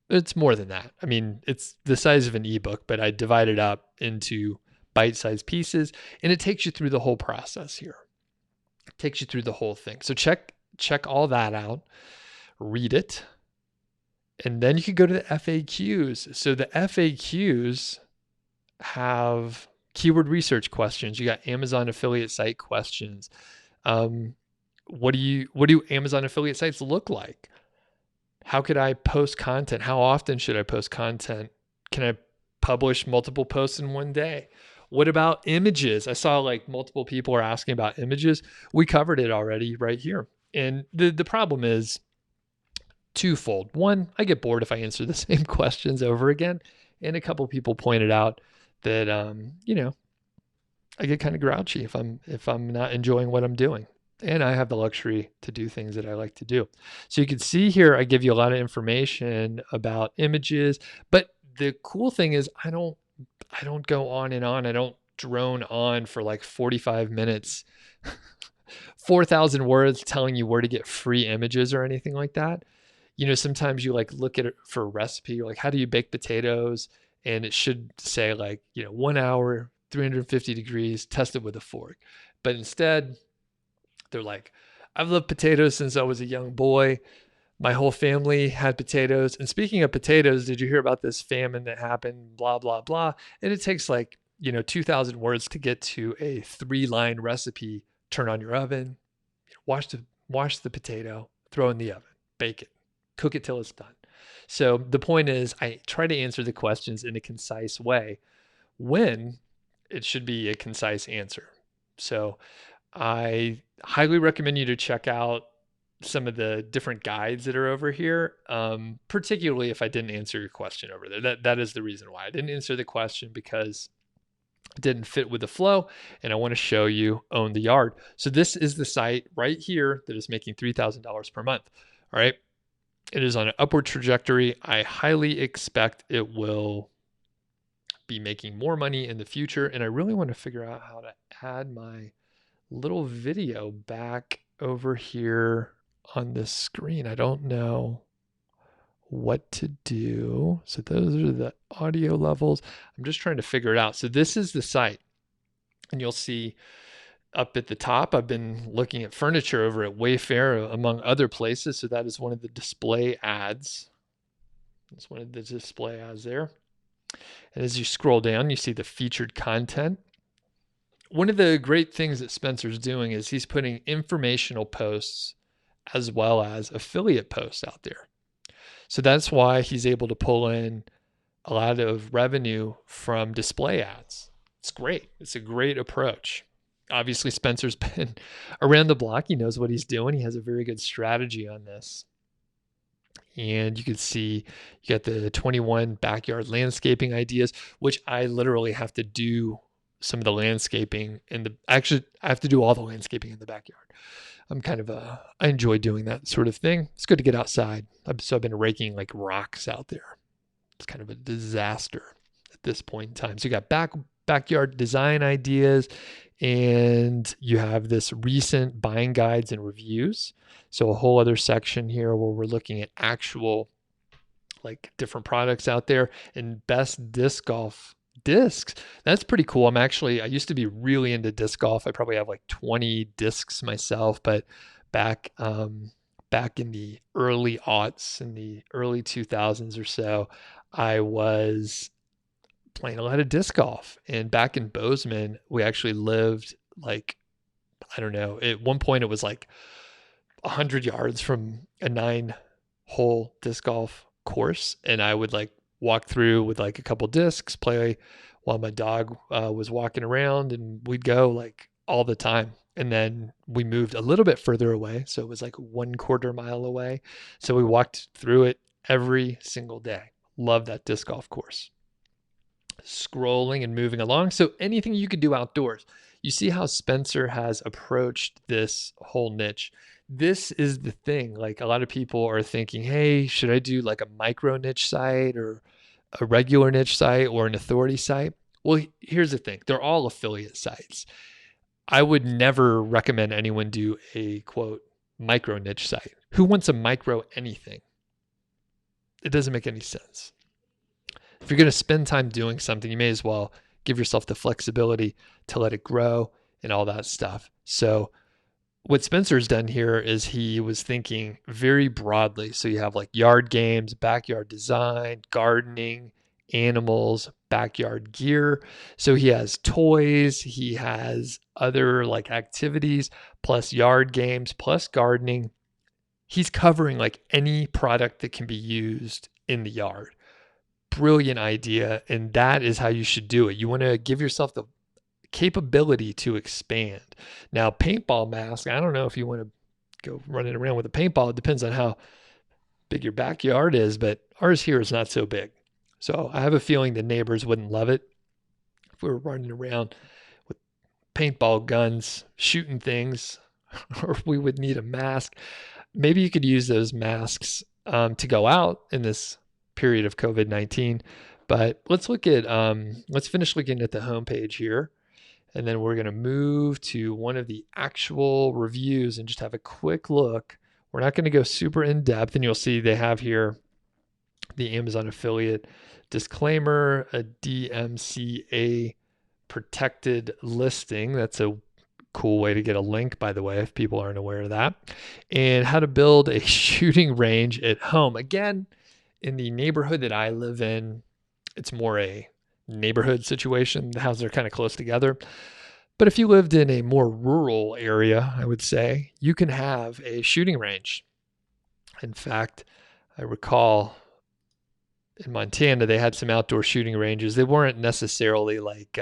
It's more than that. I mean, it's the size of an ebook, but I divide it up into bite-sized pieces, and it takes you through the whole process here. It takes you through the whole thing. So check all that out, read it, and then you can go to the FAQs. So the FAQs have keyword research questions. You got Amazon affiliate site questions. What do Amazon affiliate sites look like? How could I post content? How often should I post content? Can I publish multiple posts in one day? What about images? I saw like multiple people are asking about images. We covered it already right here. And the problem is twofold. One, I get bored if I answer the same questions over again. And a couple people pointed out that, I get kind of grouchy if I'm not enjoying what I'm doing. And I have the luxury to do things that I like to do. So you can see here, I give you a lot of information about images, but the cool thing is I don't go on and on. I don't drone on for like 45 minutes, 4,000 words telling you where to get free images or anything like that. Sometimes you like look at it for a recipe, like how do you bake potatoes? And it should say like, 1 hour, 350 degrees, test it with a fork. But instead, they're like, I've loved potatoes since I was a young boy. My whole family had potatoes. And speaking of potatoes, did you hear about this famine that happened? Blah, blah, blah. And it takes like, 2,000 words to get to a 3-line recipe. Turn on your oven, wash the potato, throw in the oven, bake it, cook it till it's done. So the point is, I try to answer the questions in a concise way when it should be a concise answer. So I highly recommend you to check out some of the different guides that are over here, particularly if I didn't answer your question over there. That is the reason why I didn't answer the question, because it didn't fit with the flow, and I want to show you Own the Yard. So this is the site right here that is making $3,000 per month. All right. It is on an upward trajectory. I highly expect it will be making more money in the future. And I really want to figure out how to add my little video back over here on this screen. I don't know what to do. So those are the audio levels. I'm just trying to figure it out. So this is the site, and you'll see up at the top, I've been looking at furniture over at Wayfair, among other places. So that is one of the display ads. That's one of the display ads there. And as you scroll down, you see the featured content. One of the great things that Spencer's doing is he's putting informational posts as well as affiliate posts out there. So that's why he's able to pull in a lot of revenue from display ads. It's great. It's a great approach. Obviously, Spencer's been around the block. He knows what he's doing. He has a very good strategy on this. And you can see you got the 21 backyard landscaping ideas, which I literally have to do some of the landscaping actually I have to do all the landscaping in the backyard. I enjoy doing that sort of thing. It's good to get outside. So I've been raking like rocks out there. It's kind of a disaster at this point in time. So you got backyard design ideas, and you have this recent buying guides and reviews. So a whole other section here where we're looking at actual like different products out there, and best disc golf discs. That's pretty cool. I used to be really into disc golf. I probably have like 20 discs myself, but back in the early aughts, in the early 2000s or so, I was playing a lot of disc golf. And back in Bozeman, we actually lived like, I don't know, at one point it was like 100 yards from a 9-hole disc golf course. And I would like walk through with like a couple discs, play while my dog was walking around, and we'd go like all the time. And then we moved a little bit further away. So it was like 1/4 mile away. So we walked through it every single day. Love that disc golf course. Scrolling and moving along. So anything you could do outdoors. You see how Spencer has approached this whole niche. This is the thing. Like a lot of people are thinking, hey, should I do like a micro niche site or a regular niche site or an authority site? Well, here's the thing. They're all affiliate sites. I would never recommend anyone do a quote micro niche site. Who wants a micro anything? It doesn't make any sense. If you're going to spend time doing something, you may as well give yourself the flexibility to let it grow and all that stuff. So what Spencer's done here is he was thinking very broadly. So you have like yard games, backyard design, gardening, animals, backyard gear. So he has toys, he has other like activities, plus yard games, plus gardening. He's covering like any product that can be used in the yard. Brilliant idea. And that is how you should do it. You want to give yourself the capability to expand. Now, paintball mask, I don't know if you want to go running around with a paintball. It depends on how big your backyard is, but ours here is not so big. So I have a feeling the neighbors wouldn't love it if we were running around with paintball guns, shooting things, or we would need a mask. Maybe you could use those masks to go out in this period of COVID-19. But let's finish looking at the homepage here. And then we're going to move to one of the actual reviews and just have a quick look. We're not going to go super in depth, and you'll see they have here the Amazon affiliate disclaimer, a DMCA protected listing. That's a Cool way to get a link, by the way, if people aren't aware of that. And how to build a shooting range at home. Again, in the neighborhood that I live in, it's more a neighborhood situation. The houses are kind of close together. But if you lived in a more rural area, I would say, you can have a shooting range. In fact, I recall in Montana, they had some outdoor shooting ranges. They weren't necessarily like,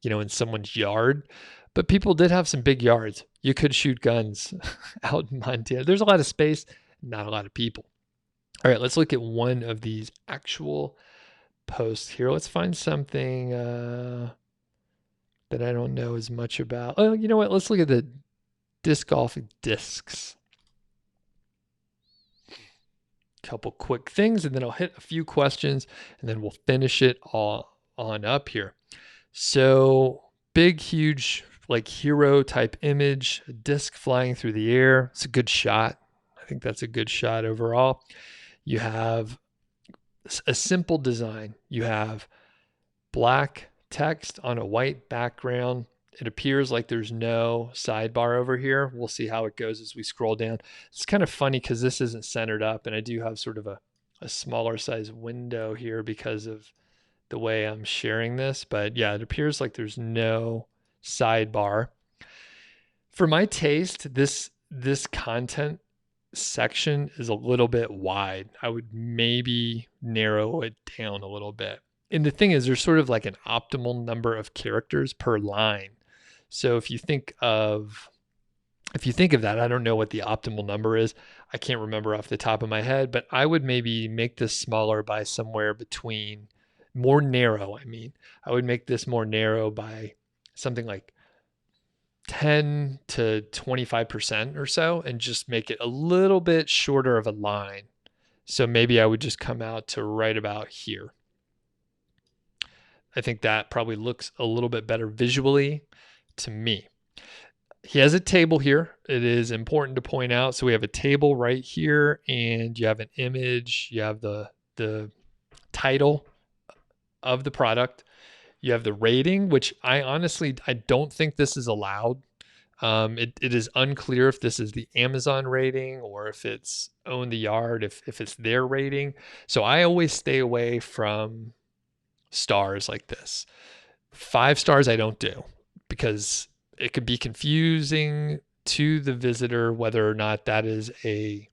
in someone's yard, but people did have some big yards. You could shoot guns out in Montana. There's a lot of space, not a lot of people. All right, let's look at one of these actual posts here. Let's find something that I don't know as much about. Oh, you know what? Let's look at the disc golf discs. Couple quick things, and then I'll hit a few questions, and then we'll finish it all on up here. So big, huge, like hero type image, a disc flying through the air. It's a good shot. I think that's a good shot overall. You have a simple design. You have black text on a white background. It appears like there's no sidebar over here. We'll see how it goes as we scroll down. It's kind of funny because this isn't centered up, and I do have sort of a smaller size window here because of the way I'm sharing this. But yeah, it appears like there's no sidebar. For my taste, this content section is a little bit wide. I would maybe narrow it down a little bit. And the thing is, there's sort of like an optimal number of characters per line. So if you think of that, I don't know what the optimal number is. I can't remember off the top of my head, but I would maybe make this smaller by somewhere between more narrow. I would make this more narrow by something like 10 to 25% or so, and just make it a little bit shorter of a line. So maybe I would just come out to right about here. I think that probably looks a little bit better visually to me. He has a table here. It is important to point out. So we have a table right here, and you have an image. You have the title of the product. You have the rating, which I don't think this is allowed. It is unclear if this is the Amazon rating or if it's Own the Yard, if it's their rating. So I always stay away from stars like this. 5 stars I don't do, because it could be confusing to the visitor whether or not that is a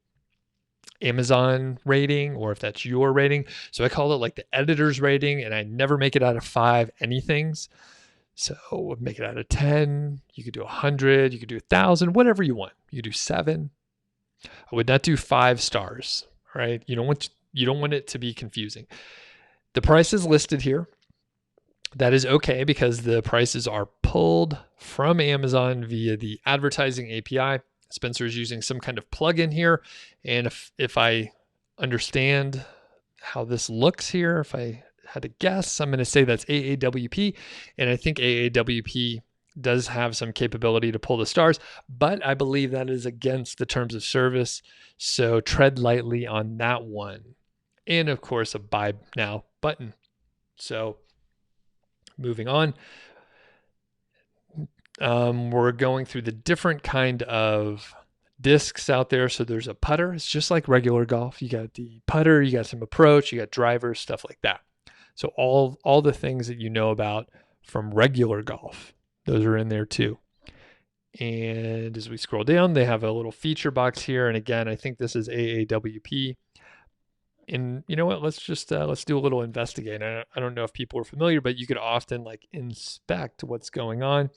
Amazon rating or if that's your rating. So I call it like the editor's rating, and I never make it out of 5 anythings. So make it out of 10. You could do 100. You could do 1,000, whatever you want. You could do 7. I would not do 5 stars. Right? You don't want it to be confusing. The price is listed here. That is okay, because the prices are pulled from Amazon via the advertising API. Spencer is using some kind of plugin here. And if I understand how this looks here, if I had to guess, I'm going to say that's AAWP. And I think AAWP does have some capability to pull the stars, but I believe that is against the terms of service. So tread lightly on that one. And of course, a buy now button. So moving on, we're going through the different kind of discs out there. So there's a putter. It's just like regular golf. You got the putter, you got some approach, you got drivers, stuff like that. So all the things that you know about from regular golf, those are in there too. And as we scroll down, they have a little feature box here. And again, I think this is AAWP. And you know what? Let's do a little investigating. I don't know if people are familiar, but you could often like inspect what's going on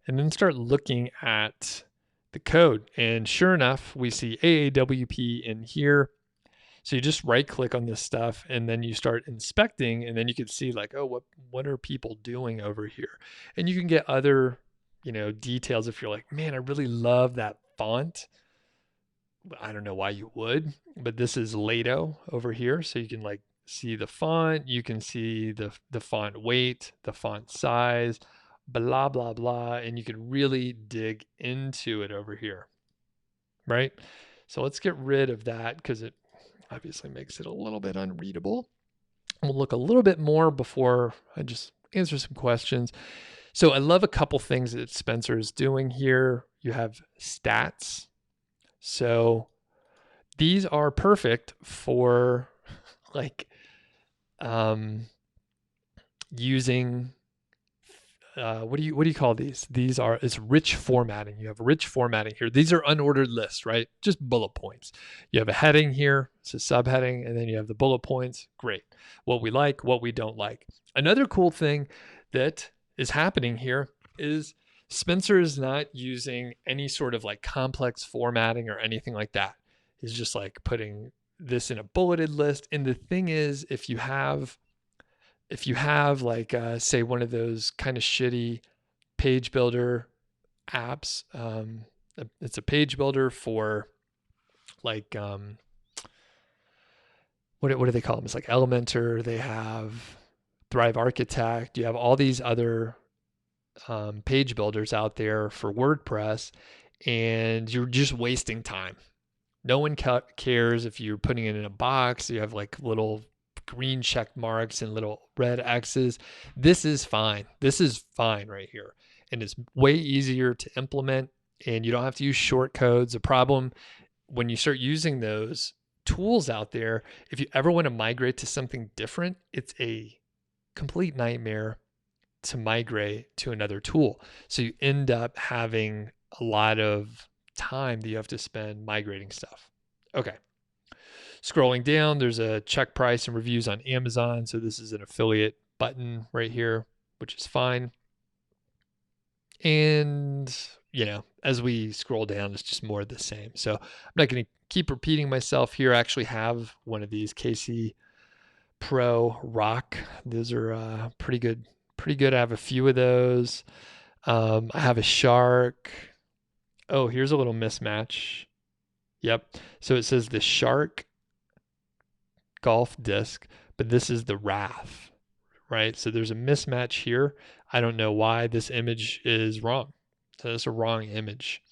and then start looking at the code. And sure enough, we see AAWP in here. So you just right click on this stuff and then you start inspecting, and then you can see like, oh, what are people doing over here? And you can get other, details if you're like, man, I really love that font. I don't know why you would, but this is Lato over here. So you can like see the font, you can see the font weight, the font size, blah, blah, blah. And you can really dig into it over here, right? So let's get rid of that because it obviously makes it a little bit unreadable. We'll look a little bit more before I just answer some questions. So I love a couple things that Spencer is doing here. You have stats. So these are perfect for like using what do you call these? It's rich formatting. You have rich formatting here. These are unordered lists, right? Just bullet points. You have a heading here, it's a subheading, and then you have the bullet points. Great. What we like, what we don't like. Another cool thing that is happening here is Spencer is not using any sort of like complex formatting or anything like that. He's just like putting this in a bulleted list. And the thing is, if you have like say one of those kind of shitty page builder apps, it's a page builder for like what do they call them? It's like Elementor. They have Thrive Architect. You have all these other page builders out there for WordPress, and you're just wasting time. No one cares if you're putting it in a box. You have like little green check marks and little red X's. This is fine. This is fine right here. And it's way easier to implement, and you don't have to use short codes. The problem when you start using those tools out there, if you ever want to migrate to something different, it's a complete nightmare to migrate to another tool. So you end up having a lot of time that you have to spend migrating stuff. Okay. Scrolling down, there's a check price and reviews on Amazon. So this is an affiliate button right here, which is fine. And, as we scroll down, it's just more of the same. So I'm not going to keep repeating myself here. I actually have one of these KC Pro Rock. Those are pretty good. Pretty good. I have a few of those. I have a Shark. Oh, here's a little mismatch. Yep. So it says the Shark golf disc, but this is the Wrath, right? So there's a mismatch here. I don't know why this image is wrong. So that's a wrong image.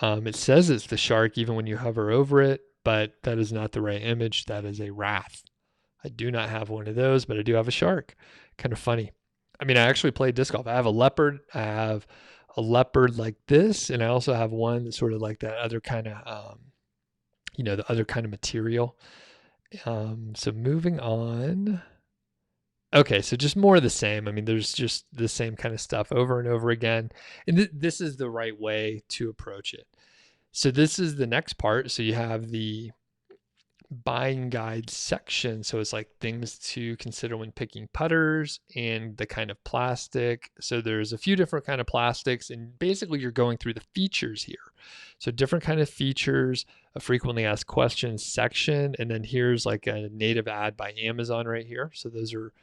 It says it's the Shark even when you hover over it, but that is not the right image. That is a Wrath. I do not have one of those, but I do have a Shark. Kind of funny. I mean, I actually play disc golf. I have a Leopard. I have a Leopard like this, and I also have one that's sort of like that other kind of, the other kind of material. So moving on. Okay, so just more of the same. I mean, there's just the same kind of stuff over and over again. And this is the right way to approach it. So this is the next part. So you have the buying guide section. So it's like things to consider when picking putters and the kind of plastic. So there's a few different kind of plastics, and basically you're going through the features here. So different kind of features, a frequently asked questions section, and then here's like a native ad by Amazon right here. So those are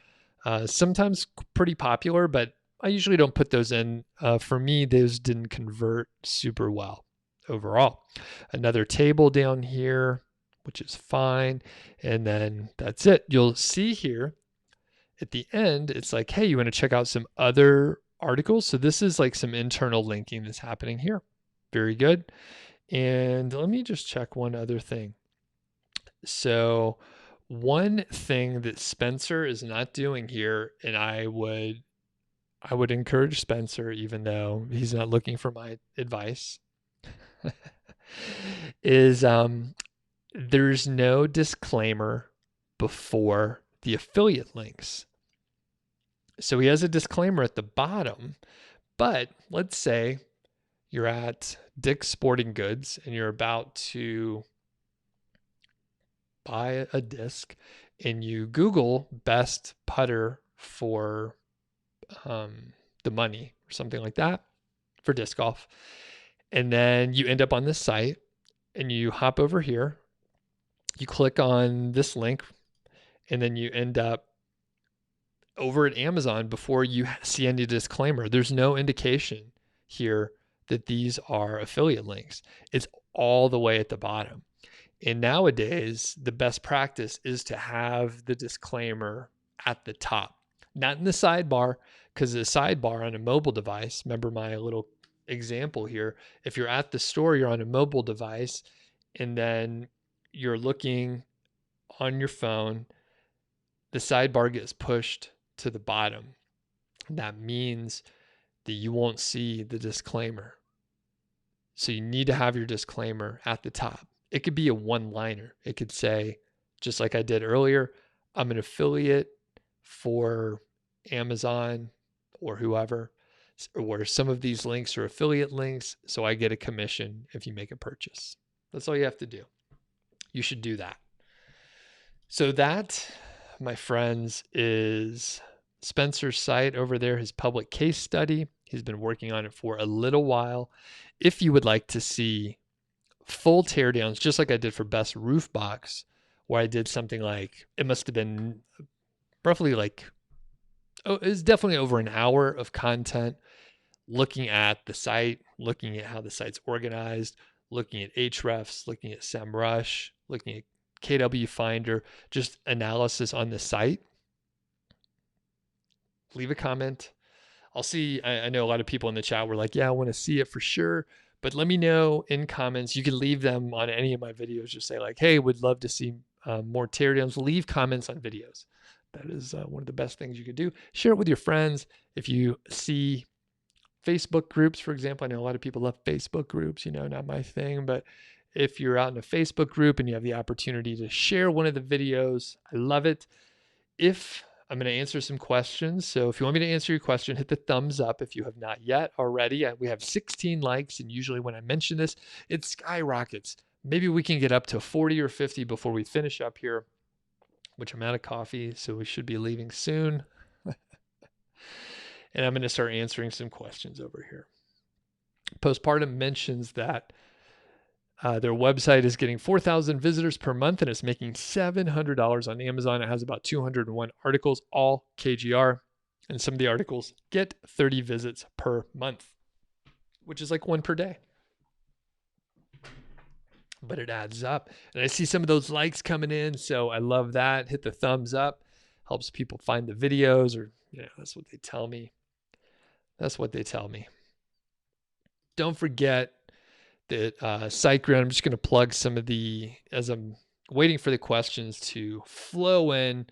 sometimes pretty popular, but I usually don't put those in. For me, those didn't convert super well overall. Another table down here, which is fine. And then that's it. You'll see here at the end, it's like, hey, you want to check out some other articles? So this is like some internal linking that's happening here. Very good. And let me just check one other thing. So one thing that Spencer is not doing here, and I would encourage Spencer, even though he's not looking for my advice, is there's no disclaimer before the affiliate links. So he has a disclaimer at the bottom, but let's say you're at Dick's Sporting Goods and you're about to buy a disc and you Google best putter for the money or something like that for disc golf. And then you end up on this site and you hop over here. You click on this link, and then you end up over at Amazon before you see any disclaimer. There's no indication here that these are affiliate links. It's all the way at the bottom. And nowadays, the best practice is to have the disclaimer at the top, not in the sidebar, because the sidebar on a mobile device, remember my little example here, if you're at the store, you're on a mobile device, and then you're looking on your phone, the sidebar gets pushed to the bottom. That means that you won't see the disclaimer. So you need to have your disclaimer at the top. It could be a one-liner. It could say, just like I did earlier, I'm an affiliate for Amazon or whoever, or some of these links are affiliate links, so I get a commission if you make a purchase. That's all you have to do. You should do that. So that, my friends, is Spencer's site over there, his public case study. He's been working on it for a little while. If you would like to see full teardowns, just like I did for Best Roof Box, where I did something like, it must have been roughly like, it was definitely over an hour of content, looking at the site, looking at how the site's organized, looking at Ahrefs, looking at SEMrush, looking at KWFinder, just analysis on the site. Leave a comment. I'll see. I know a lot of people in the chat were like, yeah, I want to see it for sure. But let me know in comments. You can leave them on any of my videos. Just say like, hey, would love to see more teardowns. Leave comments on videos. That is one of the best things you could do. Share it with your friends. If you see Facebook groups, for example, I know a lot of people love Facebook groups, not my thing, but if you're out in a Facebook group and you have the opportunity to share one of the videos, I love it. If I'm going to answer some questions. So if you want me to answer your question, hit the thumbs up if you have not yet already. We have 16 likes, and usually when I mention this, it skyrockets. Maybe we can get up to 40 or 50 before we finish up here, which I'm out of coffee, so we should be leaving soon. And I'm going to start answering some questions over here. Postpartum mentions that their website is getting 4,000 visitors per month and it's making $700 on Amazon. It has about 201 articles, all KGR. And some of the articles get 30 visits per month, which is like one per day. But it adds up. And I see some of those likes coming in, so I love that. Hit the thumbs up. Helps people find the videos, or that's what they tell me. That's what they tell me. Don't forget that SiteGround, I'm just going to plug some of as I'm waiting for the questions to flow in,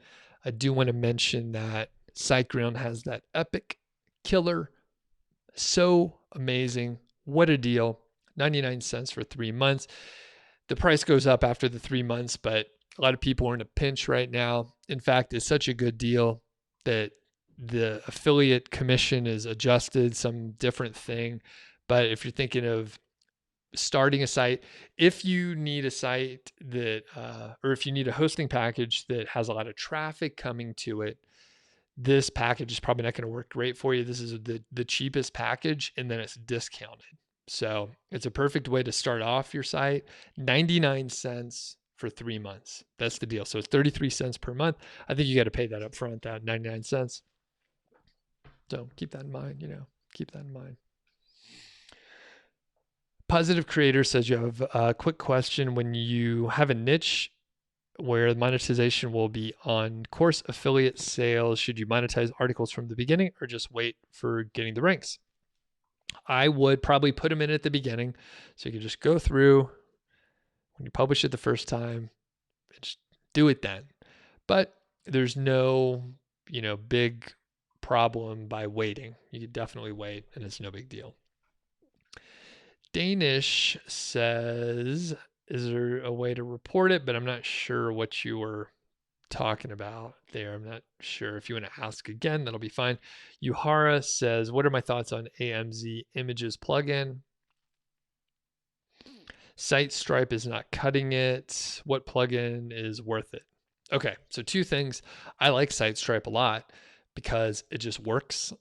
I do want to mention that SiteGround has that epic killer. So amazing. What a deal. 99 cents for 3 months. The price goes up after the 3 months, but a lot of people are in a pinch right now. In fact, it's such a good deal that the affiliate commission is adjusted, some different thing. But if you're thinking of starting a site, if you need a site that, or if you need a hosting package that has a lot of traffic coming to it, this package is probably not going to work great for you. This is the cheapest package, and then it's discounted. So it's a perfect way to start off your site. 99 cents for 3 months. That's the deal. So it's 33 cents per month. I think you got to pay that up front, that 99 cents. So keep that in mind, keep that in mind. Positive Creator says you have a quick question. When you have a niche where the monetization will be on course affiliate sales, should you monetize articles from the beginning or just wait for getting the ranks? I would probably put them in at the beginning, so you can just go through when you publish it the first time, just do it then. But there's no, big problem by waiting. You could definitely wait, and it's no big deal. Danish says, is there a way to report it? But I'm not sure what you were talking about there. I'm not sure. If you want to ask again, that'll be fine. Yuhara says, what are my thoughts on AMZ Images plugin? SiteStripe is not cutting it. What plugin is worth it? Okay, so two things. I like SiteStripe a lot because it just works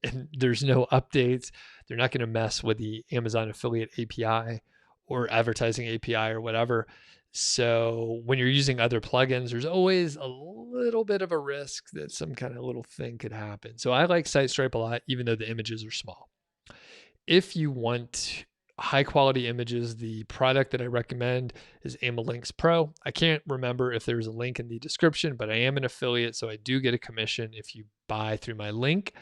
and there's no updates. They're not going to mess with the Amazon affiliate API or advertising API or whatever. So when you're using other plugins, there's always a little bit of a risk that some kind of little thing could happen. So I like SiteStripe a lot, even though the images are small. If you want high quality images, the product that I recommend is Amalinks Pro. I can't remember if there's a link in the description, but I am an affiliate, so I do get a commission if you buy through my link.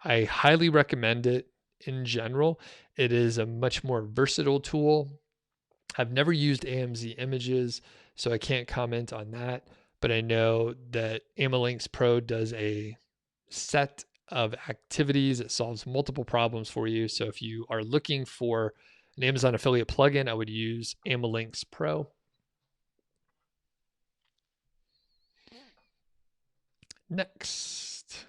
I highly recommend it in general. It is a much more versatile tool. I've never used AMZ Images, so I can't comment on that, but I know that Amalinks Pro does a set of activities. It solves multiple problems for you. So if you are looking for an Amazon affiliate plugin, I would use Amalinks Pro. Next,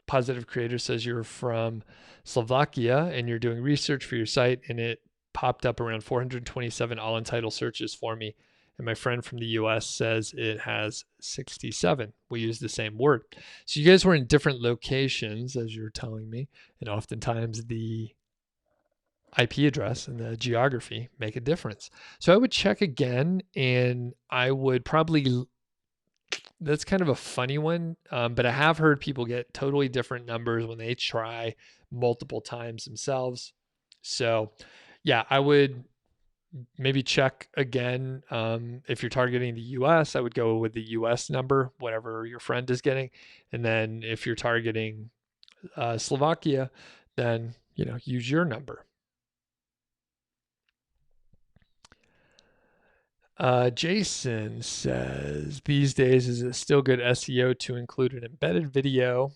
Positive Creator says you're from Slovakia and you're doing research for your site, and it popped up around 427 all Untitled searches for me. And my friend from the US says it has 67. We use the same word. So you guys were in different locations, as you're telling me, and oftentimes the IP address and the geography make a difference. So I would check again, and I would probably, that's kind of a funny one, but I have heard people get totally different numbers when they try multiple times themselves. So yeah, I would maybe check again. If you're targeting the US, I would go with the US number, whatever your friend is getting. And then if you're targeting Slovakia, then, use your number. Jason says, these days, is it still good SEO to include an embedded video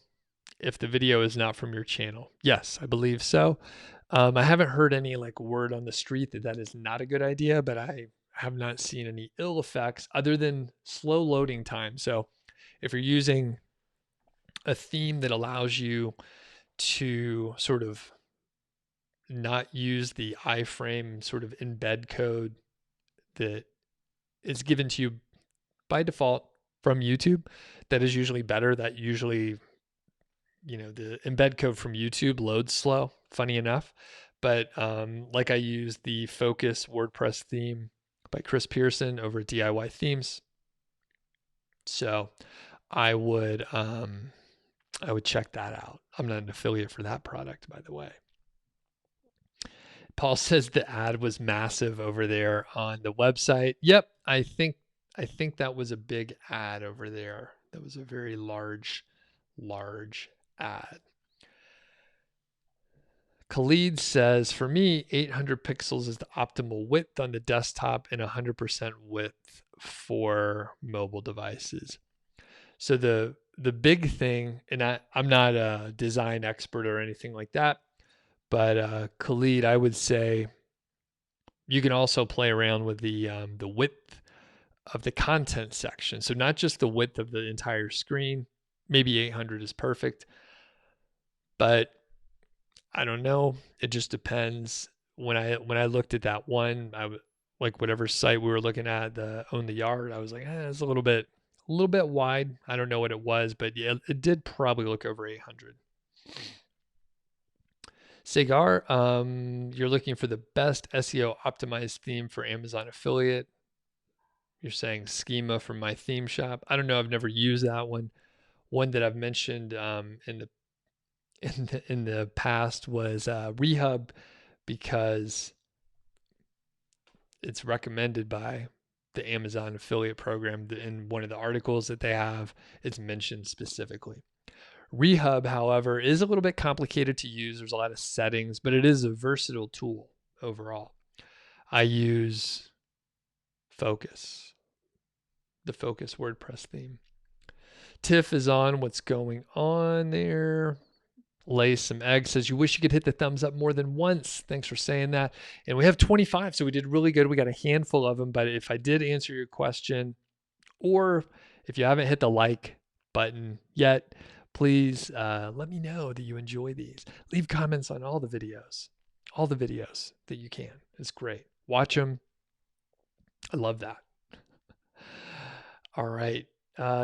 if the video is not from your channel? Yes, I believe so. I haven't heard any word on the street that is not a good idea, but I have not seen any ill effects other than slow loading time. So if you're using a theme that allows you to sort of not use the iframe sort of embed code that is given to you by default from YouTube, that is usually better. That usually, the embed code from YouTube loads slow, funny enough. But I use the Focus WordPress theme by Chris Pearson over at DIY Themes. So I would check that out. I'm not an affiliate for that product, by the way. Paul says the ad was massive over there on the website. Yep, I think that was a big ad over there. That was a very large ad. Khalid says, for me, 800 pixels is the optimal width on the desktop and 100% width for mobile devices. So the big thing, and I'm not a design expert or anything like that, but Khalid, I would say you can also play around with the width of the content section. So not just the width of the entire screen. Maybe 800 is perfect, but I don't know. It just depends. When I looked at that one, whatever site we were looking at, the Own the Yard, I was like, it's a little bit wide. I don't know what it was, but yeah, it did probably look over 800. Sagar, you're looking for the best SEO optimized theme for Amazon affiliate. You're saying Schema from my theme shop. I don't know. I've never used that one. One that I've mentioned in the past was Rehub, because it's recommended by the Amazon affiliate program. In one of the articles that they have, it's mentioned specifically. Rehub, however, is a little bit complicated to use. There's a lot of settings, but it is a versatile tool overall. I use Focus, the Focus WordPress theme. Tiff is on. What's going on there? Lay some eggs says, you wish you could hit the thumbs up more than once. Thanks for saying that. And we have 25, so we did really good. We got a handful of them, but if I did answer your question, or if you haven't hit the like button yet, please let me know that you enjoy these. Leave comments on all the videos that you can. It's great. Watch them. I love that. All right.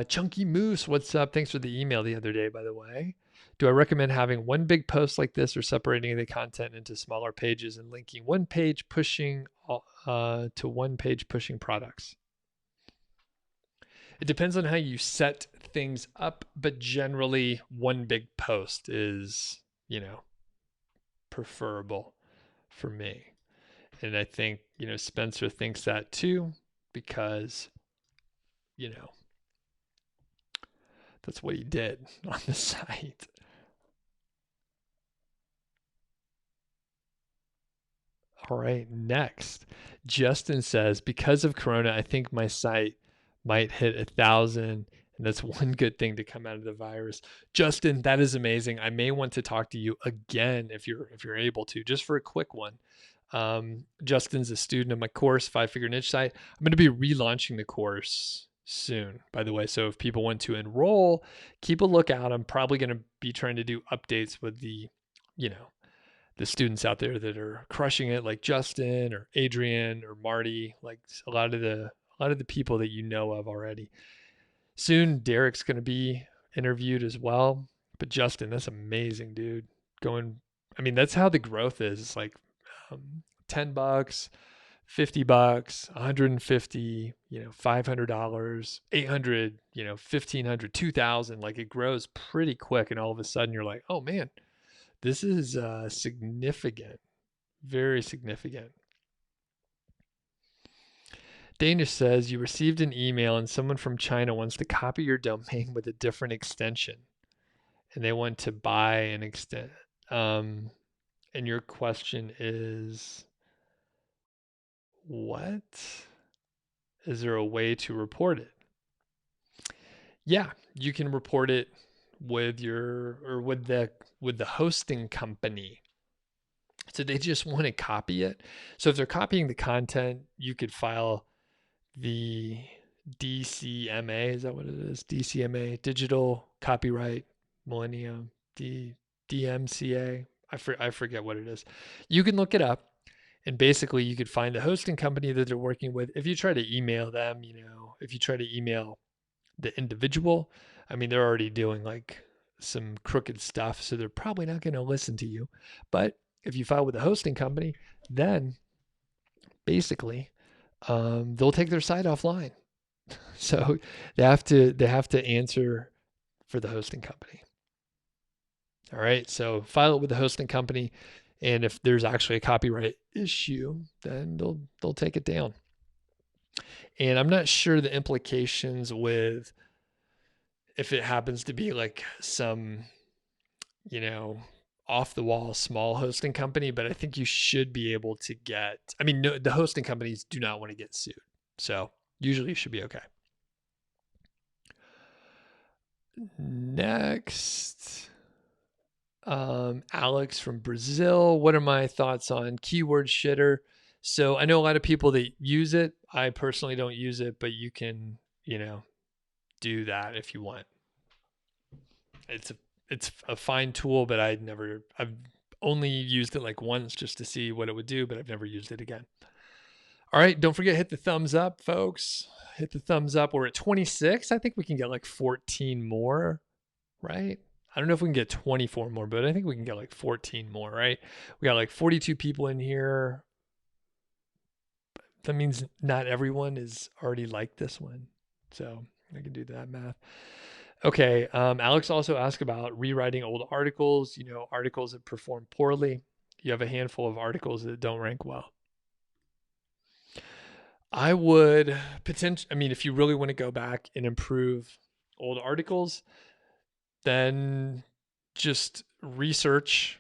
Chunky Moose, what's up? Thanks for the email the other day, by the way. Do I recommend having one big post like this, or separating the content into smaller pages and linking one page pushing to one page pushing products? It depends on how you set things up, but generally one big post is, preferable for me. And I think, Spencer thinks that too, because, that's what he did on the site. All right, next. Justin says, because of Corona, I think my site might hit 1,000 And that's one good thing to come out of the virus. Justin, that is amazing. I may want to talk to you again if you're able to, just for a quick one. Justin's a student of my course, 5-Figure Niche Site. I'm going to be relaunching the course soon, by the way. So if people want to enroll, keep a lookout. I'm probably going to be trying to do updates with the students out there that are crushing it, like Justin or Adrian or Marty, like a lot of the people that you know of already. Soon, Derek's going to be interviewed as well. But Justin, that's amazing, dude. That's how the growth is. It's like $10, $50, $150, $500, $800, $1,500, $2,000. Like it grows pretty quick, and all of a sudden you're like, oh man, this is significant, very significant. Danish says, you received an email and someone from China wants to copy your domain with a different extension, and they want to buy an extent. And your question is, what? Is there a way to report it? Yeah, you can report it with the hosting company. So they just want to copy it. So if they're copying the content, you could file the DCMA. Is that what it is? DCMA, Digital Copyright Millennium, DMCA. I forget what it is. You can look it up, and basically you could find the hosting company that they're working with. If you try to email them, if you try to email the individual, they're already doing like some crooked stuff, so they're probably not going to listen to you. But if you file with the hosting company, then basically they'll take their site offline. So they have to answer for the hosting company. All right, so file it with the hosting company, and if there's actually a copyright issue, then they'll take it down. And I'm not sure the implications with if it happens to be like some, off the wall small hosting company, but I think you should be able to get, no, the hosting companies do not want to get sued. So usually you should be okay. Next, Alex from Brazil. What are my thoughts on keyword shitter? So I know a lot of people that use it. I personally don't use it, but you can, do that if you want. It's a fine tool, but I've only used it like once just to see what it would do, but I've never used it again. All right, don't forget, hit the thumbs up, folks. Hit the thumbs up. We're at 26. I think we can get like 14 more, right? I don't know if we can get 24 more, but I think we can get like 14 more, right? We got like 42 people in here. That means not everyone is already like this one. So I can do that math. Okay. Alex also asked about rewriting old articles, articles that perform poorly. You have a handful of articles that don't rank well. I would potentially, if you really want to go back and improve old articles, then just research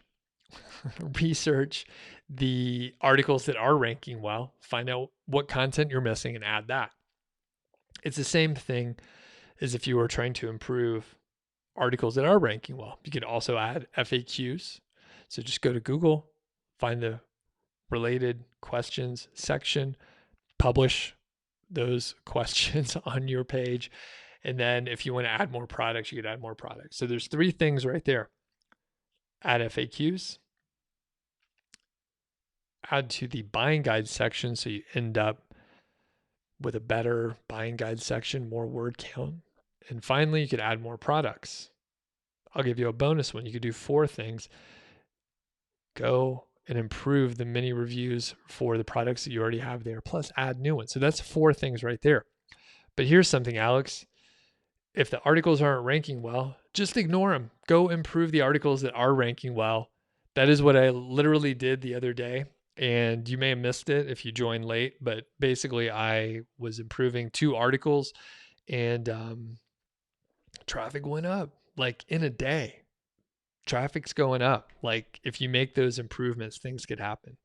the articles that are ranking well, find out what content you're missing and add that. It's the same thing as if you were trying to improve articles that are ranking well. You could also add FAQs. So just go to Google, find the related questions section, publish those questions on your page. And then if you want to add more products, you could add more products. So there's 3 things right there. Add FAQs, add to the buying guide section, so you end up with a better buying guide section, more word count. And finally, you could add more products. I'll give you a bonus one. You could do 4 things. Go and improve the mini reviews for the products that you already have there, plus add new ones. So that's 4 things right there. But here's something, Alex. If the articles aren't ranking well, just ignore them. Go improve the articles that are ranking well. That is what I literally did the other day. And you may have missed it if you joined late, but basically I was improving 2 articles, and traffic went up like in a day. Traffic's going up. Like if you make those improvements, things could happen.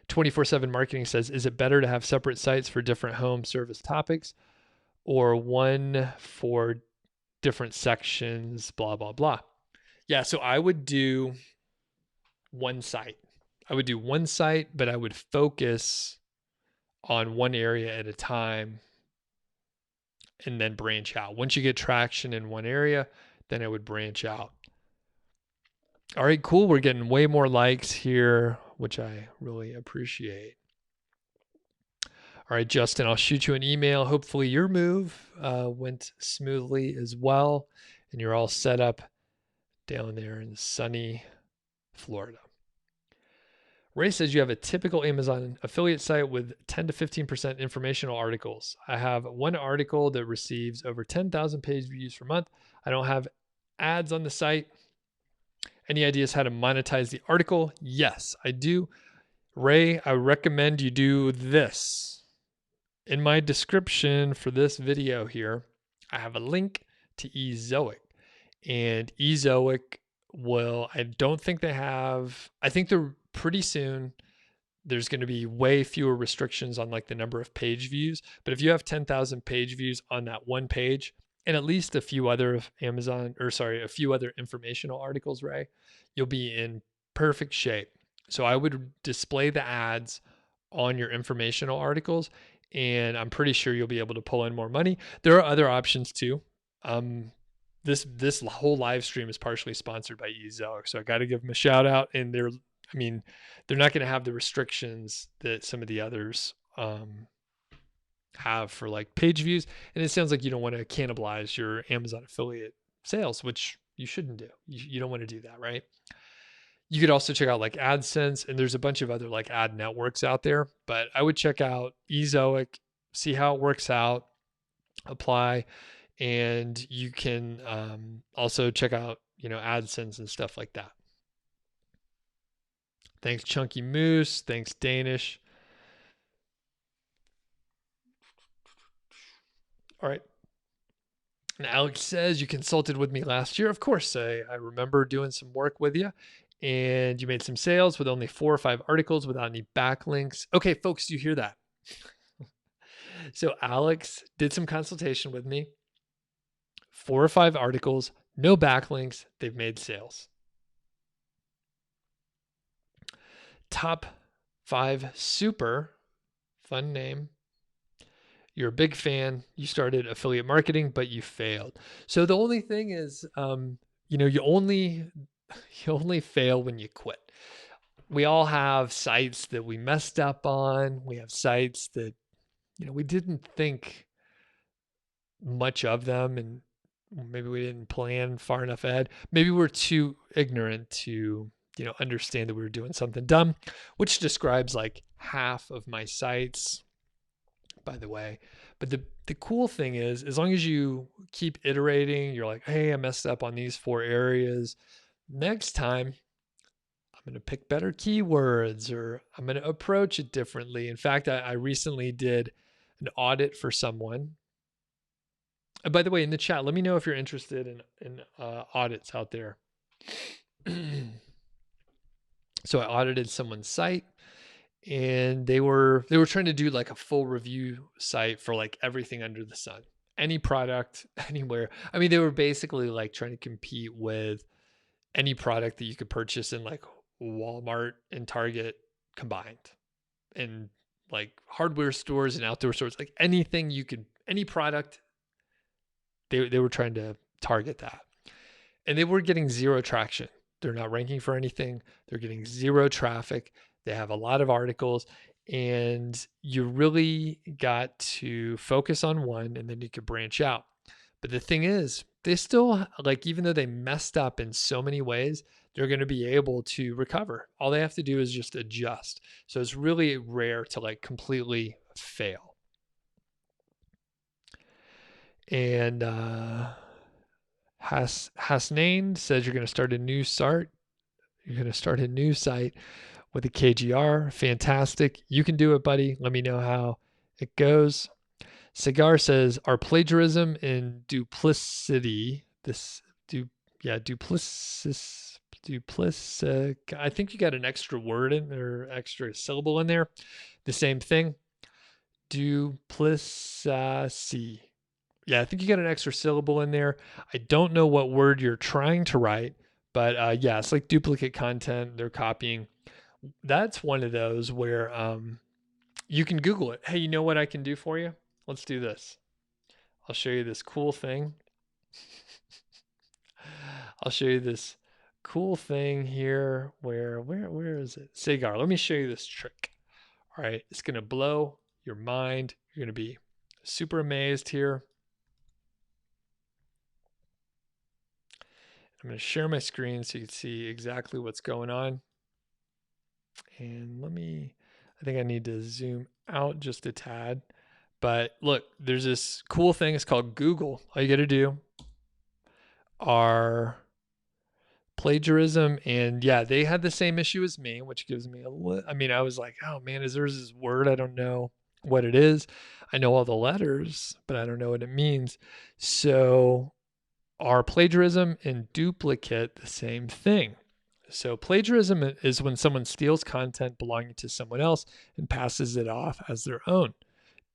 24/7 Marketing says, is it better to have separate sites for different home service topics, or one for different sections, blah, blah, blah. Yeah, so I would do one site. I would do one site, but I would focus on one area at a time and then branch out. Once you get traction in one area, then I would branch out. All right, cool. We're getting way more likes here, which I really appreciate. All right, Justin, I'll shoot you an email. Hopefully your move went smoothly as well, and you're all set up down there in sunny Florida. Ray says you have a typical Amazon affiliate site with 10 to 15% informational articles. I have one article that receives over 10,000 page views per month. I don't have ads on the site. Any ideas how to monetize the article? Yes, I do. Ray, I recommend you do this. In my description for this video here, I have a link to Ezoic. And Ezoic I don't think they have, I think they're pretty soon, there's going to be way fewer restrictions on like the number of page views. But if you have 10,000 page views on that one page, and at least a few other a few other informational articles, Ray, you'll be in perfect shape. So I would display the ads on your informational articles, and I'm pretty sure you'll be able to pull in more money. There are other options too. This whole live stream is partially sponsored by Ezoic, so I got to give them a shout out. And they're not going to have the restrictions that some of the others have for like page views. And it sounds like you don't want to cannibalize your Amazon affiliate sales, which you shouldn't do. You don't want to do that, right? You could also check out like AdSense, and there's a bunch of other like ad networks out there, but I would check out Ezoic, see how it works out, apply, and you can also check out, AdSense and stuff like that. Thanks, Chunky Moose. Thanks, Danish. All right. And Alex says, you consulted with me last year. Of course, I remember doing some work with you, and you made some sales with only 4 or 5 articles without any backlinks. Okay, folks, do you hear that? So Alex did some consultation with me. 4 or 5 articles, no backlinks. They've made sales. Top 5 Super, fun name. You're a big fan. You started affiliate marketing, but you failed. So the only thing is, you only fail when you quit. We all have sites that we messed up on. We have sites that, we didn't think much of them, and maybe we didn't plan far enough ahead. Maybe we're too ignorant to, understand that we were doing something dumb, which describes like half of my sites, by the way. But the cool thing is, as long as you keep iterating, you're like, hey, I messed up on these 4 areas. Next time, I'm going to pick better keywords, or I'm going to approach it differently. In fact, I recently did an audit for someone. And by the way, in the chat, let me know if you're interested in audits out there. So I audited someone's site, and they were trying to do like a full review site for like everything under the sun, any product, anywhere. I mean, they were basically like trying to compete with any product that you could purchase in like Walmart and Target combined, and like hardware stores and outdoor stores, like anything any product, they were trying to target that. And they were getting 0 traction. They're not ranking for anything. They're getting 0 traffic. They have a lot of articles, and you really got to focus on one, and then you could branch out. But the thing is, they still, like, even though they messed up in so many ways, they're going to be able to recover. All they have to do is just adjust. So it's really rare to like completely fail. And Hasnain says you're going to start a new site. You're going to start a new site with a KGR. Fantastic. You can do it, buddy. Let me know how it goes. Cigar says, are plagiarism and duplicity, I think you got an extra word in or extra syllable in there. The same thing. Duplicacy. Yeah, I think you got an extra syllable in there. I don't know what word you're trying to write, but yeah, it's like duplicate content. They're copying. That's one of those where you can Google it. Hey, you know what I can do for you? Let's do this. I'll show you this cool thing. I'll show you this cool thing here. Where is it? Sagar, let me show you this trick. All right, it's gonna blow your mind. You're gonna be super amazed here. I'm gonna share my screen so you can see exactly what's going on. And I think I need to zoom out just a tad. But look, there's this cool thing. It's called Google. All you got to do are plagiarism. And yeah, they had the same issue as me, which gives me I was like, oh man, is there this word? I don't know what it is. I know all the letters, but I don't know what it means. So are plagiarism and duplicate the same thing? So plagiarism is when someone steals content belonging to someone else and passes it off as their own.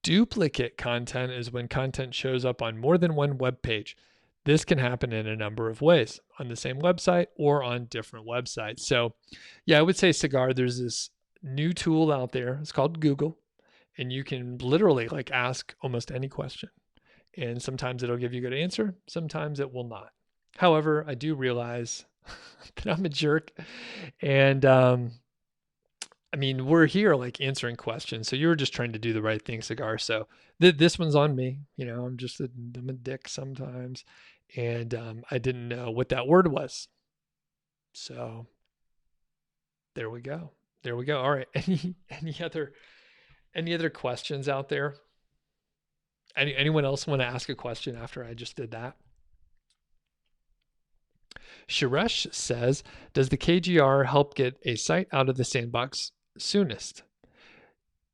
Duplicate content is when content shows up on more than one web page. This can happen in a number of ways, on the same website or on different websites. So yeah, I would say, Cigar, there's this new tool out there. It's called Google, and you can literally like ask almost any question. And sometimes it'll give you a good answer. Sometimes it will not. However, I do realize that I'm a jerk. And we're here like answering questions. So you were just trying to do the right thing, Cigar. So this one's on me. I'm a dick sometimes. And I didn't know what that word was. So there we go. All right. Any other questions out there? Anyone else want to ask a question after I just did that? Suresh says, does the KGR help get a site out of the sandbox soonest?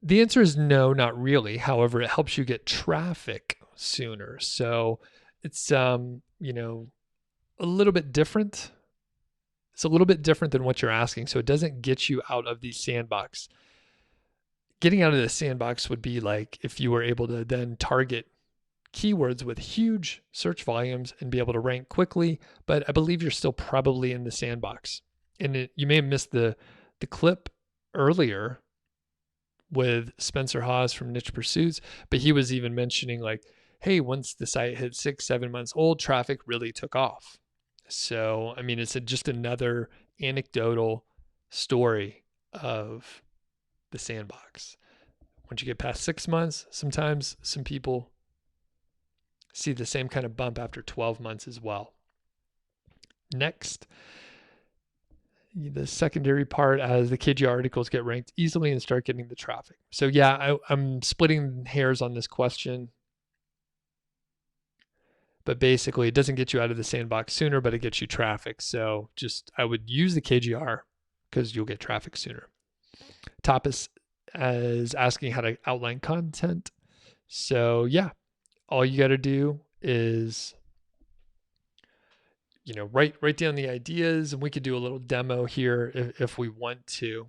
The answer is no, not really. However, it helps you get traffic sooner. So it's, a little bit different. It's a little bit different than what you're asking. So it doesn't get you out of the sandbox. Getting out of the sandbox would be like if you were able to then target keywords with huge search volumes and be able to rank quickly, but I believe you're still probably in the sandbox. And you may have missed the clip earlier with Spencer Hawes from Niche Pursuits, but he was even mentioning like, hey, once the site hit 6-7 months old, traffic really took off. So, it's just another anecdotal story of the sandbox. Once you get past 6 months, sometimes some people see the same kind of bump after 12 months as well. Next, the secondary part, as the KGR articles get ranked easily and start getting the traffic. So yeah, I'm splitting hairs on this question. But basically, it doesn't get you out of the sandbox sooner, but it gets you traffic. So I would use the KGR because you'll get traffic sooner. Tapas is asking how to outline content. So yeah, all you got to do is, write down the ideas, and we could do a little demo here if we want to.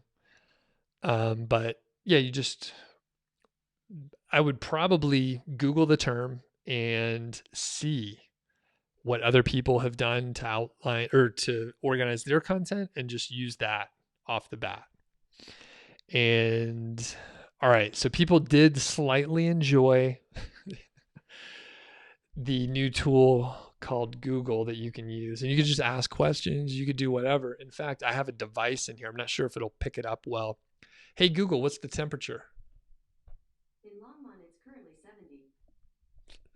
But yeah, I would probably Google the term and see what other people have done to outline or to organize their content and just use that off the bat. And all right, so people did slightly enjoy the new tool called Google that you can use, and you can just ask questions. You could do whatever. In fact, I have a device in here. I'm not sure if it'll pick it up well. Hey, Google, what's the temperature? In Longmont, it's currently 70.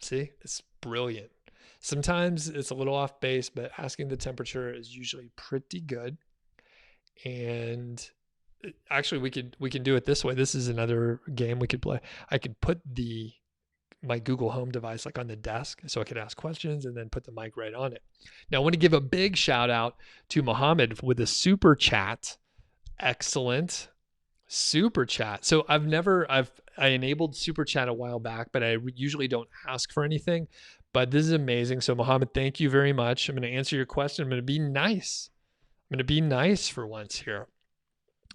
See, it's brilliant. Sometimes it's a little off base, but asking the temperature is usually pretty good. And actually, we can do it this way. This is another game we could play. I could put my Google Home device like on the desk so I could ask questions and then put the mic right on it. Now, I want to give a big shout out to Mohammed with a super chat. Excellent super chat. So I enabled super chat a while back, but I usually don't ask for anything, but this is amazing. So Mohammed, thank you very much. I'm going to answer your question. I'm going to be nice. For once here.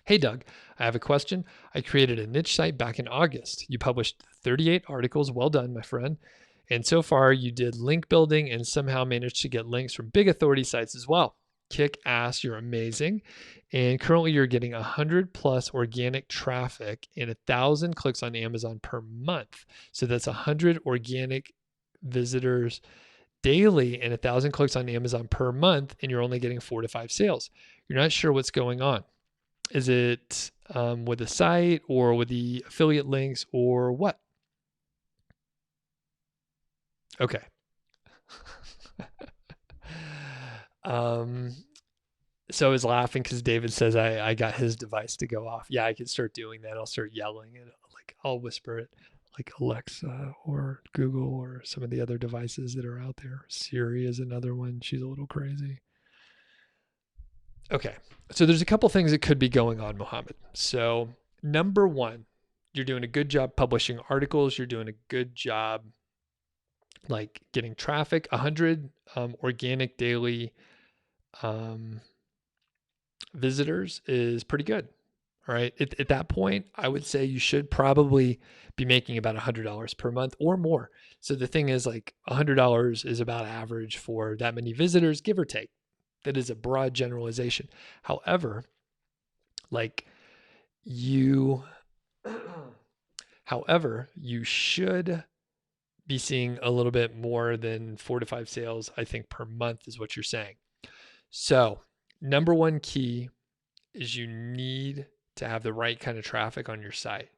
Hey, Doug, I have a question. I created a niche site back in August. You published 38 articles. Well done, my friend. And so far you did link building and somehow managed to get links from big authority sites as well. Kick ass, you're amazing. And currently you're getting 100 plus organic traffic and 1,000 clicks on Amazon per month. So that's 100 organic visitors daily and 1,000 clicks on Amazon per month, and you're only getting 4 to 5 sales. You're not sure what's going on. Is it with the site or with the affiliate links or what? Okay. So I was laughing because David says I got his device to go off. Yeah, I could start doing that. I'll start yelling and like I'll whisper it like Alexa or Google or some of the other devices that are out there. Siri is another one. She's a little crazy. Okay. So there's a couple things that could be going on, Mohammed. So number one, you're doing a good job publishing articles. You're doing a good job like getting traffic. 100 organic daily visitors is pretty good. All right. At that point, I would say you should probably be making about $100 per month or more. So the thing is like $100 is about average for that many visitors, give or take. That is a broad generalization. However, you should be seeing a little bit more than 4 to 5 sales, I think, per month is what you're saying. So number one key is you need to have the right kind of traffic on your site.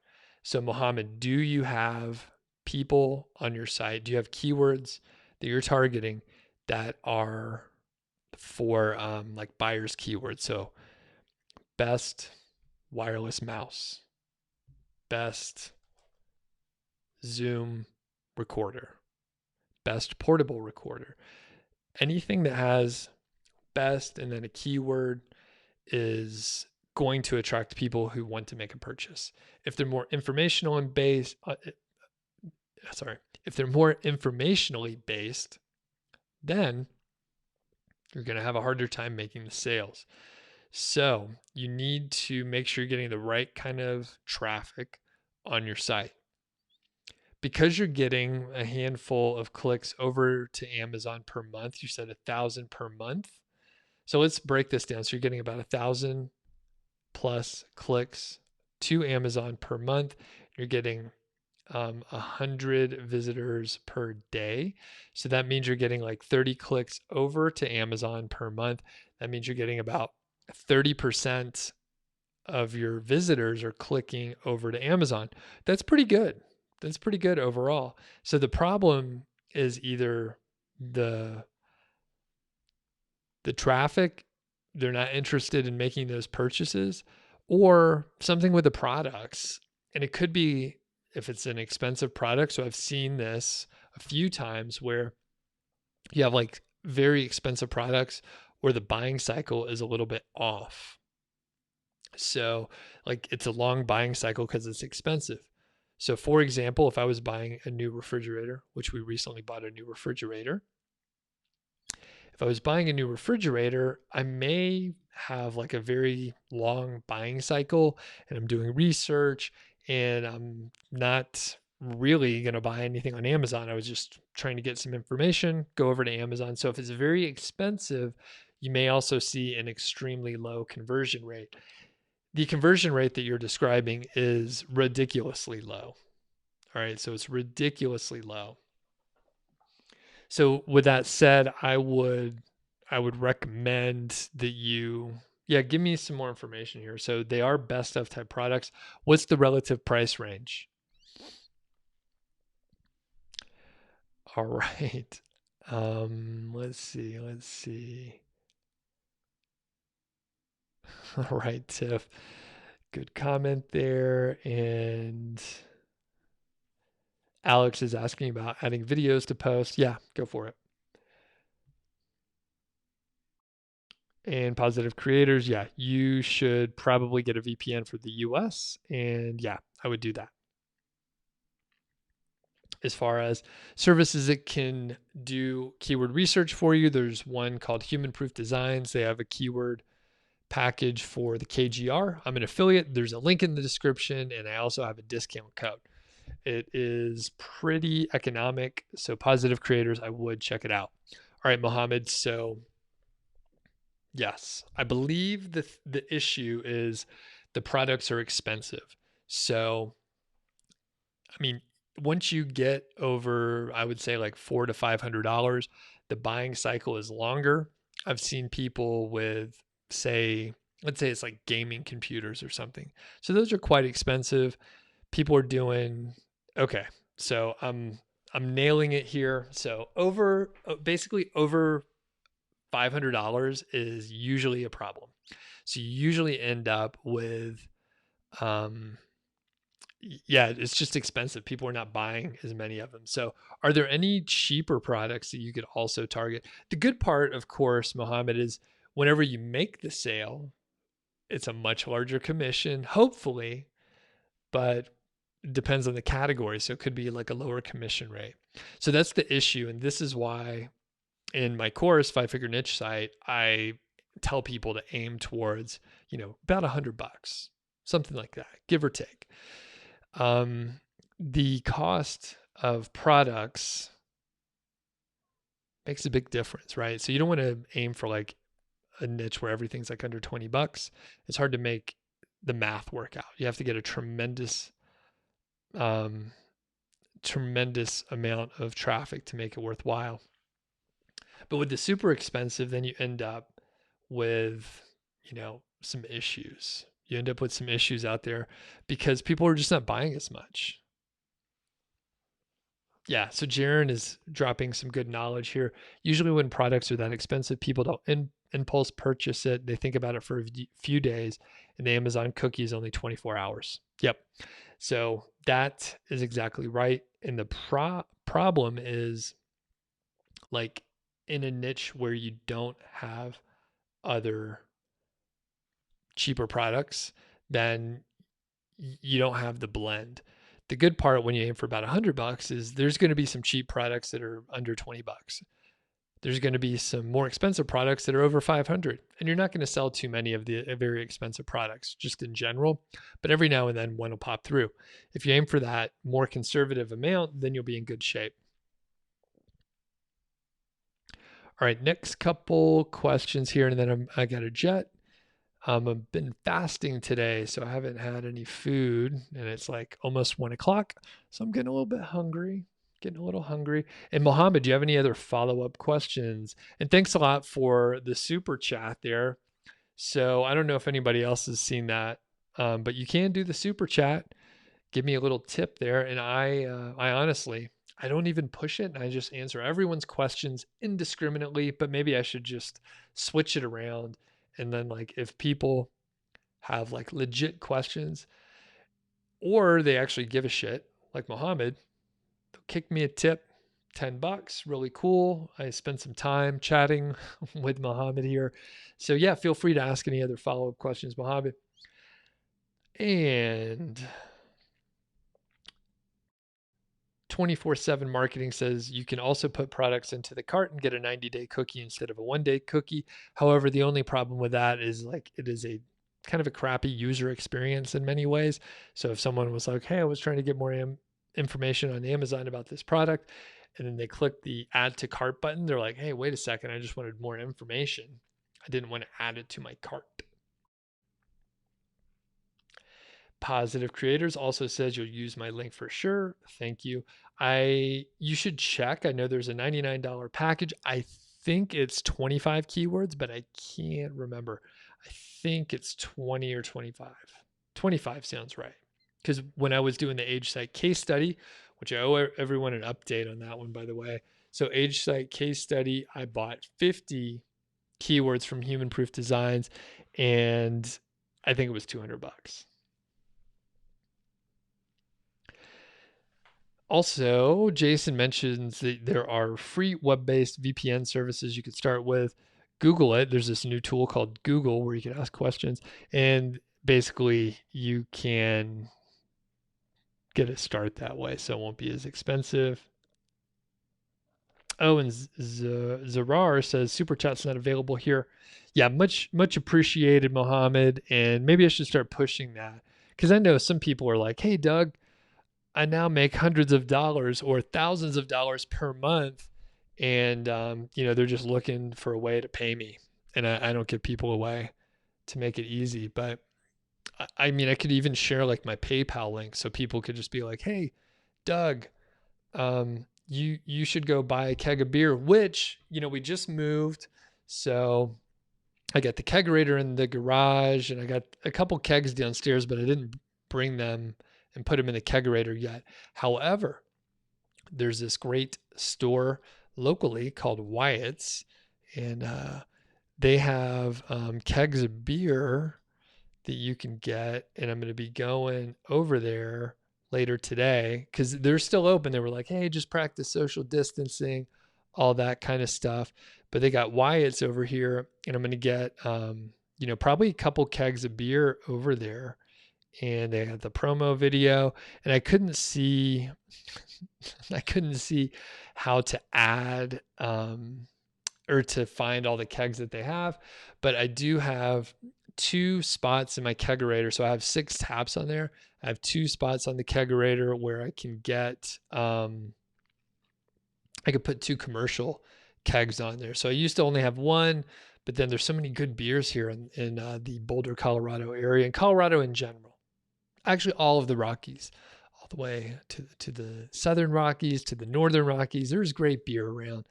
So Mohammed, do you have people on your site? Do you have keywords that you're targeting that are for like buyers keywords? So best wireless mouse, best Zoom recorder, best portable recorder, anything that has best and then a keyword is going to attract people who want to make a purchase. If they're more informational and based, if they're more informationally based, then you're going to have a harder time making the sales. So you need to make sure you're getting the right kind of traffic on your site. Because you're getting a handful of clicks over to Amazon per month, you said 1,000 per month. So let's break this down. So you're getting about 1,000 plus clicks to Amazon per month. You're getting 100 visitors per day. So that means you're getting like 30 clicks over to Amazon per month. That means you're getting about 30% of your visitors are clicking over to Amazon. That's pretty good. That's pretty good overall. So the problem is either the traffic, they're not interested in making those purchases, or something with the products. And it could be if it's an expensive product. So I've seen this a few times where you have like very expensive products where the buying cycle is a little bit off. So like it's a long buying cycle because it's expensive. So for example, if I was buying a new refrigerator, which we recently bought a new refrigerator, if I was buying a new refrigerator, I may have like a very long buying cycle and I'm doing research and I'm not really going to buy anything on Amazon. I was just trying to get some information, go over to Amazon. So if it's very expensive, you may also see an extremely low conversion rate. The conversion rate that you're describing is ridiculously low. All right, so it's ridiculously low. So with that said, I would recommend that you, give me some more information here. So they are best of type products. What's the relative price range? All right. Let's see. All right, Tiff. Good comment there. And Alex is asking about adding videos to post. Yeah, go for it. And Positive Creators, you should probably get a VPN for the US. And I would do that. As far as services that can do keyword research for you, there's one called Human Proof Designs. They have a keyword package for the KGR. I'm an affiliate. There's a link in the description, and I also have a discount code. It is pretty economic. So Positive Creators, I would check it out. All right, Mohammed. So yes, I believe the issue is the products are expensive. So, I mean, once you get over, I would say like $400 to $500, the buying cycle is longer. I've seen people with, say, let's say it's like gaming computers or something. So those are quite expensive. People are doing okay. So I'm nailing it here. So basically over $500 is usually a problem. So you usually end up with, um, yeah, it's just expensive. People are not buying as many of them. So are there any cheaper products that you could also target? The good part, of course, Mohammed, is whenever you make the sale, it's a much larger commission, hopefully, but it depends on the category. So it could be like a lower commission rate. So that's the issue. And this is why in my course, 5-Figure Niche Site, I tell people to aim towards, about $100, something like that, give or take. The cost of products makes a big difference, right? So you don't want to aim for like a niche where everything's like under $20. It's hard to make the math work out. You have to get a tremendous amount of traffic to make it worthwhile. But with the super expensive, then you end up with, some issues. You end up with some issues out there because people are just not buying as much. Yeah, so Jaron is dropping some good knowledge here. Usually when products are that expensive, people don't impulse purchase it. They think about it for a few days, and the Amazon cookie is only 24 hours. Yep. So that is exactly right. And the problem is, like, in a niche where you don't have other cheaper products, then you don't have the blend. The good part when you aim for about $100 is there's going to be some cheap products that are under $20. There's going to be some more expensive products that are over 500, and you're not going to sell too many of the very expensive products just in general, but every now and then one will pop through. If you aim for that more conservative amount, then you'll be in good shape. All right, next couple questions here, and then I got a jet. I've been fasting today, so I haven't had any food, and it's like almost 1 o'clock, so I'm getting a little bit hungry, And Mohammed, do you have any other follow-up questions? And thanks a lot for the super chat there. So I don't know if anybody else has seen that, but you can do the super chat. Give me a little tip there, and I honestly, I don't even push it, and I just answer everyone's questions indiscriminately, but maybe I should just switch it around. And then, like, if people have like legit questions or they actually give a shit, like Mohammed, they'll kick me a tip, $10, really cool. I spent some time chatting with Mohammed here. So yeah, feel free to ask any other follow-up questions, Mohammed. And 24/7 Marketing says you can also put products into the cart and get a 90-day cookie instead of a 1-day cookie. However, the only problem with that is, like, it is a kind of a crappy user experience in many ways. So if someone was like, hey, I was trying to get more information on Amazon about this product, and then they click the add to cart button, they're like, hey, wait a second, I just wanted more information. I didn't want to add it to my cart. Positive Creators also says you'll use my link for sure. Thank you. You should check. I know there's a $99 package. I think it's 25 keywords, but I can't remember. I think it's 20 or 25. 25 sounds right. Because when I was doing the Age Site case study, which I owe everyone an update on that one, by the way. So Age Site case study, I bought 50 keywords from Human Proof Designs, and I think it was $200. Also, Jason mentions that there are free web-based VPN services you could start with. Google it. There's this new tool called Google where you can ask questions, and basically you can get a start that way, so it won't be as expensive. Oh, and Zarar says super chat's not available here. Yeah, much appreciated, Mohammed, and maybe I should start pushing that, because I know some people are like, hey, Doug, I now make hundreds of dollars or thousands of dollars per month. And, they're just looking for a way to pay me. And I don't give people away to make it easy. But I mean, I could even share like my PayPal link so people could just be like, hey, Doug, you should go buy a keg of beer, which, we just moved. So I got the kegerator in the garage and I got a couple kegs downstairs, but I didn't bring them and put them in the kegerator yet. However, there's this great store locally called Wyatt's, and they have kegs of beer that you can get. And I'm going to be going over there later today because they're still open. They were like, hey, just practice social distancing, all that kind of stuff. But they got Wyatt's over here, and I'm going to get, probably a couple kegs of beer over there. And they had the promo video, and I couldn't see how to add or to find all the kegs that they have. But I do have 2 spots in my kegerator. So I have 6 taps on there. I have 2 spots on the kegerator where I can get, I could put 2 commercial kegs on there. So I used to only have 1, but then there's so many good beers here in the Boulder, Colorado area, and Colorado in general. Actually, all of the Rockies, all the way to the Southern Rockies, to the Northern Rockies. There's great beer around.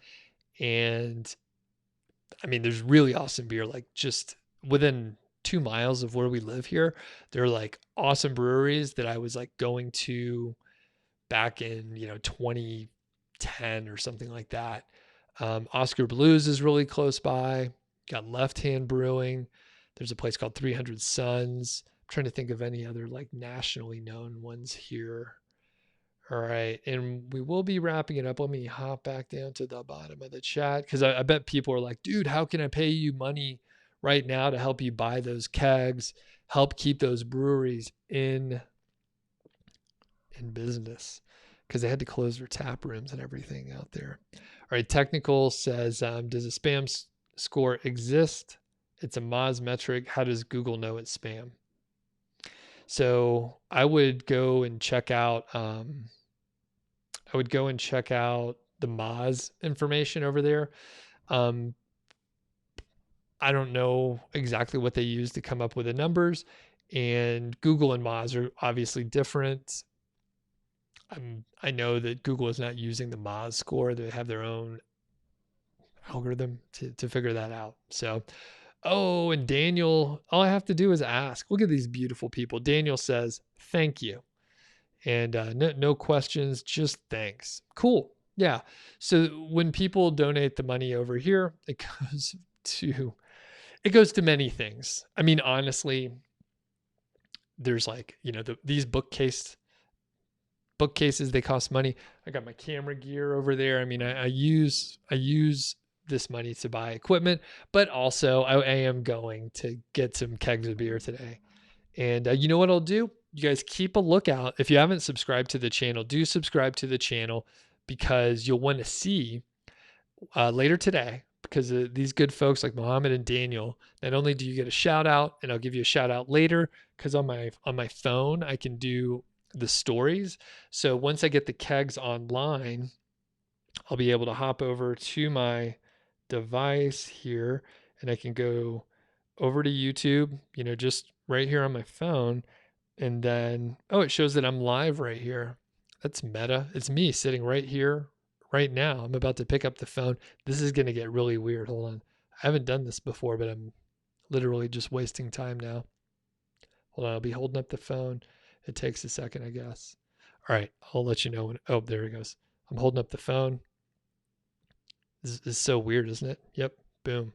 And I mean, there's really awesome beer, like just within 2 miles of where we live here. There are like awesome breweries that I was like going to back in, 2010 or something like that. Oscar Blues is really close by. Got Left Hand Brewing. There's a place called 300 Suns. I'm trying to think of any other like nationally known ones here. All right. And we will be wrapping it up. Let me hop back down to the bottom of the chat because I bet people are like, dude, how can I pay you money right now to help you buy those kegs, help keep those breweries in business? Because they had to close their tap rooms and everything out there. All right. Technical says, does a spam score exist? It's a Moz metric. How does Google know it's spam? So I would go and check out, the Moz information over there. I don't know exactly what they use to come up with the numbers, and Google and Moz are obviously different. I know that Google is not using the Moz score. They have their own algorithm to figure that out. So, and Daniel, all I have to do is ask. Look at these beautiful people. Daniel says, thank you. And no questions, just thanks. Cool. Yeah. So when people donate the money over here, it goes to many things. I mean, honestly, there's like, these bookcases, they cost money. I got my camera gear over there. I mean, I use this money to buy equipment, but also I am going to get some kegs of beer today. And you know what I'll do? You guys keep a lookout. If you haven't subscribed to the channel, do subscribe to the channel because you'll want to see later today, because these good folks like Mohammed and Daniel, not only do you get a shout out, and I'll give you a shout out later, because on my phone, I can do the stories. So once I get the kegs online, I'll be able to hop over to my device here and I can go over to YouTube, just right here on my phone. And then, it shows that I'm live right here. That's meta. It's me sitting right here, right now. I'm about to pick up the phone. This is going to get really weird. Hold on. I haven't done this before, but I'm literally just wasting time now. Hold on. I'll be holding up the phone. It takes a second, I guess. All right. I'll let you know when. Oh, there it goes. I'm holding up the phone. This is so weird, isn't it? Yep. Boom.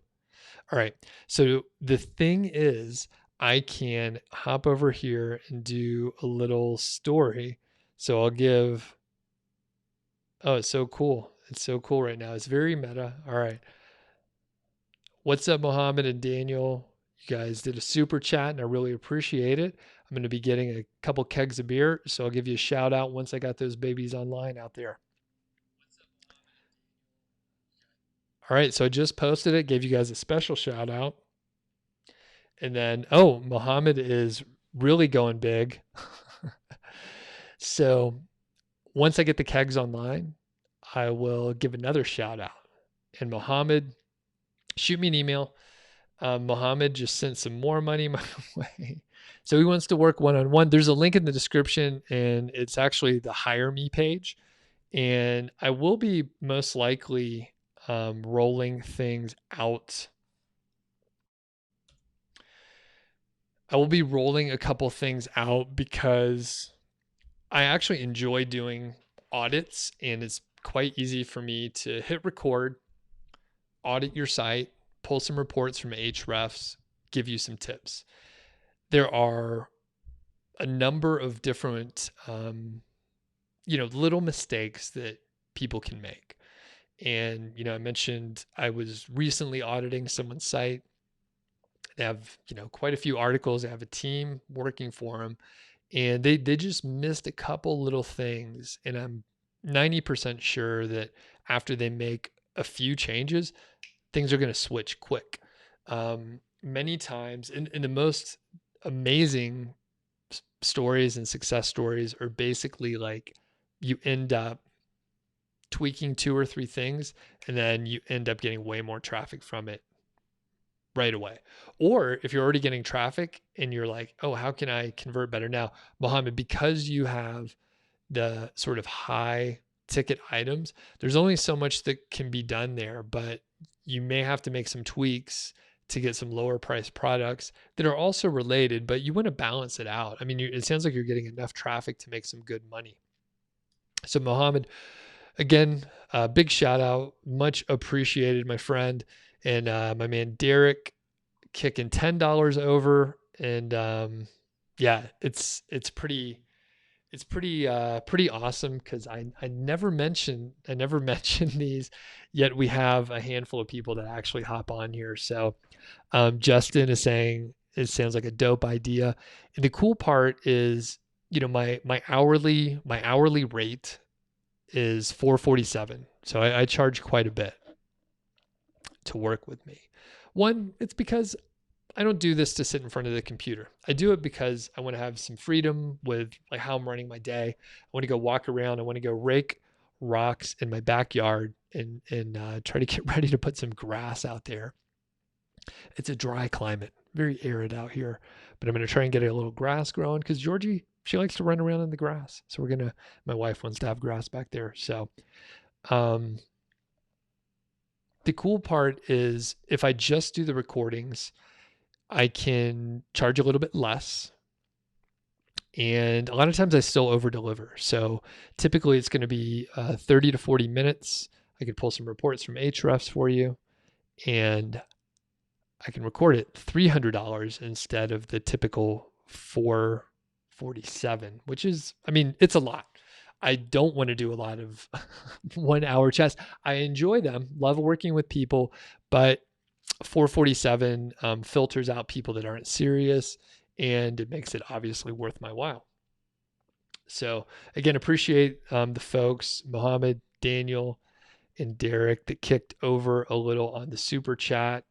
All right. So the thing is, I can hop over here and do a little story. So I'll give, it's so cool. It's so cool right now. It's very meta. All right. What's up, Mohammed and Daniel? You guys did a super chat and I really appreciate it. I'm going to be getting a couple kegs of beer. So I'll give you a shout out once I got those babies online out there. All right. So I just posted it, gave you guys a special shout out. And then, Mohammed is really going big. So once I get the kegs online, I will give another shout out. And Mohammed, shoot me an email. Mohammed just sent some more money my way. So he wants to work one-on-one. There's a link in the description, and it's actually the Hire Me page. And I will be most likely rolling things out. I will be rolling a couple things out because I actually enjoy doing audits, and it's quite easy for me to hit record, audit your site, pull some reports from Ahrefs, give you some tips. There are a number of different, little mistakes that people can make. And, I mentioned I was recently auditing someone's site. They have, quite a few articles. They have a team working for them, and they just missed a couple little things. And I'm 90% sure that after they make a few changes, things are going to switch quick. Many times, in the most amazing stories and success stories are basically like you end up tweaking 2 or 3 things, and then you end up getting way more traffic from it right away. Or if you're already getting traffic and you're like, oh, how can I convert better now? Mohammed, because you have the sort of high ticket items, there's only so much that can be done there, but you may have to make some tweaks to get some lower priced products that are also related, but you want to balance it out. I mean, it sounds like you're getting enough traffic to make some good money. So Mohammed, again, big shout out, much appreciated, my friend. And my man Derek kicking $10 over, and it's pretty awesome because I never mention these, yet we have a handful of people that actually hop on here. So Justin is saying it sounds like a dope idea, and the cool part is, my hourly rate is $447, so I charge quite a bit to work with me. One, it's because I don't do this to sit in front of the computer. I do it because I want to have some freedom with like how I'm running my day. I want to go walk around. I want to go rake rocks in my backyard and try to get ready to put some grass out there. It's a dry climate, very arid out here, but I'm going to try and get a little grass growing because Georgie, she likes to run around in the grass. So my wife wants to have grass back there. So, the cool part is if I just do the recordings, I can charge a little bit less. And a lot of times I still over deliver. So typically it's going to be 30 to 40 minutes. I could pull some reports from Ahrefs for you, and I can record it $300 instead of the typical $447, which is, it's a lot. I don't want to do a lot of 1 hour chats. I enjoy them, love working with people, but 447 filters out people that aren't serious, and it makes it obviously worth my while. So again, appreciate the folks, Mohammed, Daniel, and Derek that kicked over a little on the super chat.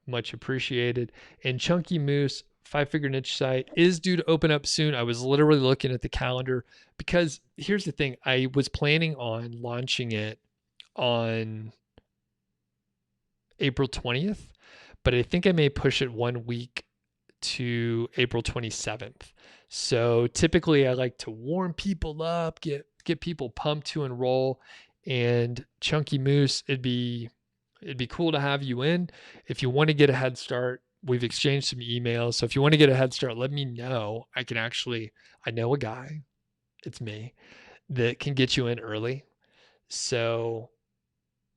Much appreciated. And Chunky Moose, 5-figure niche site, is due to open up soon. I was literally looking at the calendar because here's the thing. I was planning on launching it on April 20th, but I think I may push it 1 week to April 27th. So typically I like to warm people up, get people pumped to enroll. And Chunky Moose, it'd be cool to have you in. If you want to get a head start, we've exchanged some emails. So if you want to get a head start, let me know. I know a guy, it's me, that can get you in early. So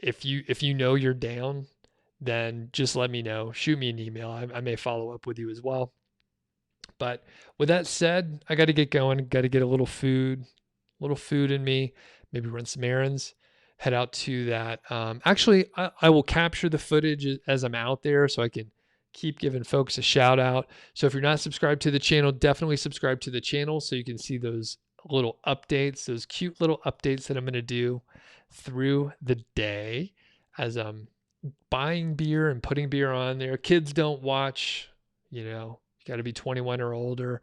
if you know you're down, then just let me know. Shoot me an email. I may follow up with you as well. But with that said, I got to get going. Got to get a little food in me, maybe run some errands, head out to that. Actually, I will capture the footage as I'm out there so I can keep giving folks a shout out. So if you're not subscribed to the channel, definitely subscribe to the channel so you can see those little updates, those cute little updates that I'm going to do through the day as I'm buying beer and putting beer on there. Kids don't watch, you got to be 21 or older.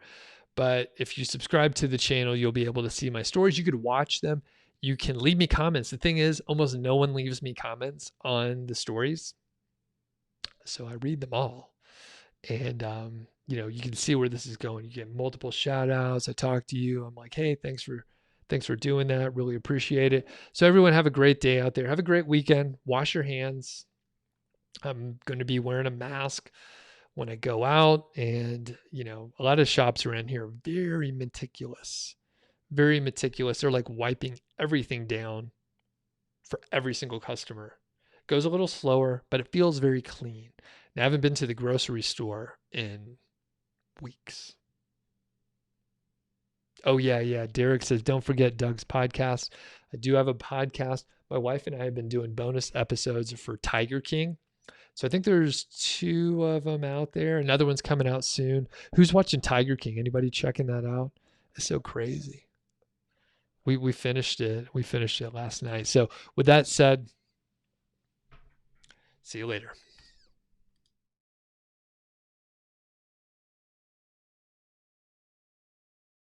But if you subscribe to the channel, you'll be able to see my stories. You could watch them. You can leave me comments. The thing is, almost no one leaves me comments on the stories. So I read them all. And, you can see where this is going. You get multiple shout outs. I talk to you. I'm like, hey, thanks for doing that. Really appreciate it. So everyone have a great day out there. Have a great weekend. Wash your hands. I'm going to be wearing a mask when I go out, and a lot of shops around here are very meticulous. They're like wiping everything down for every single customer. It goes a little slower, but it feels very clean. Now, I haven't been to the grocery store in weeks. Oh yeah. Derek says, don't forget Doug's podcast. I do have a podcast. My wife and I have been doing bonus episodes for Tiger King. So I think there's 2 of them out there. Another one's coming out soon. Who's watching Tiger King? Anybody checking that out? It's so crazy. We finished it. We finished it last night. So with that said, see you later.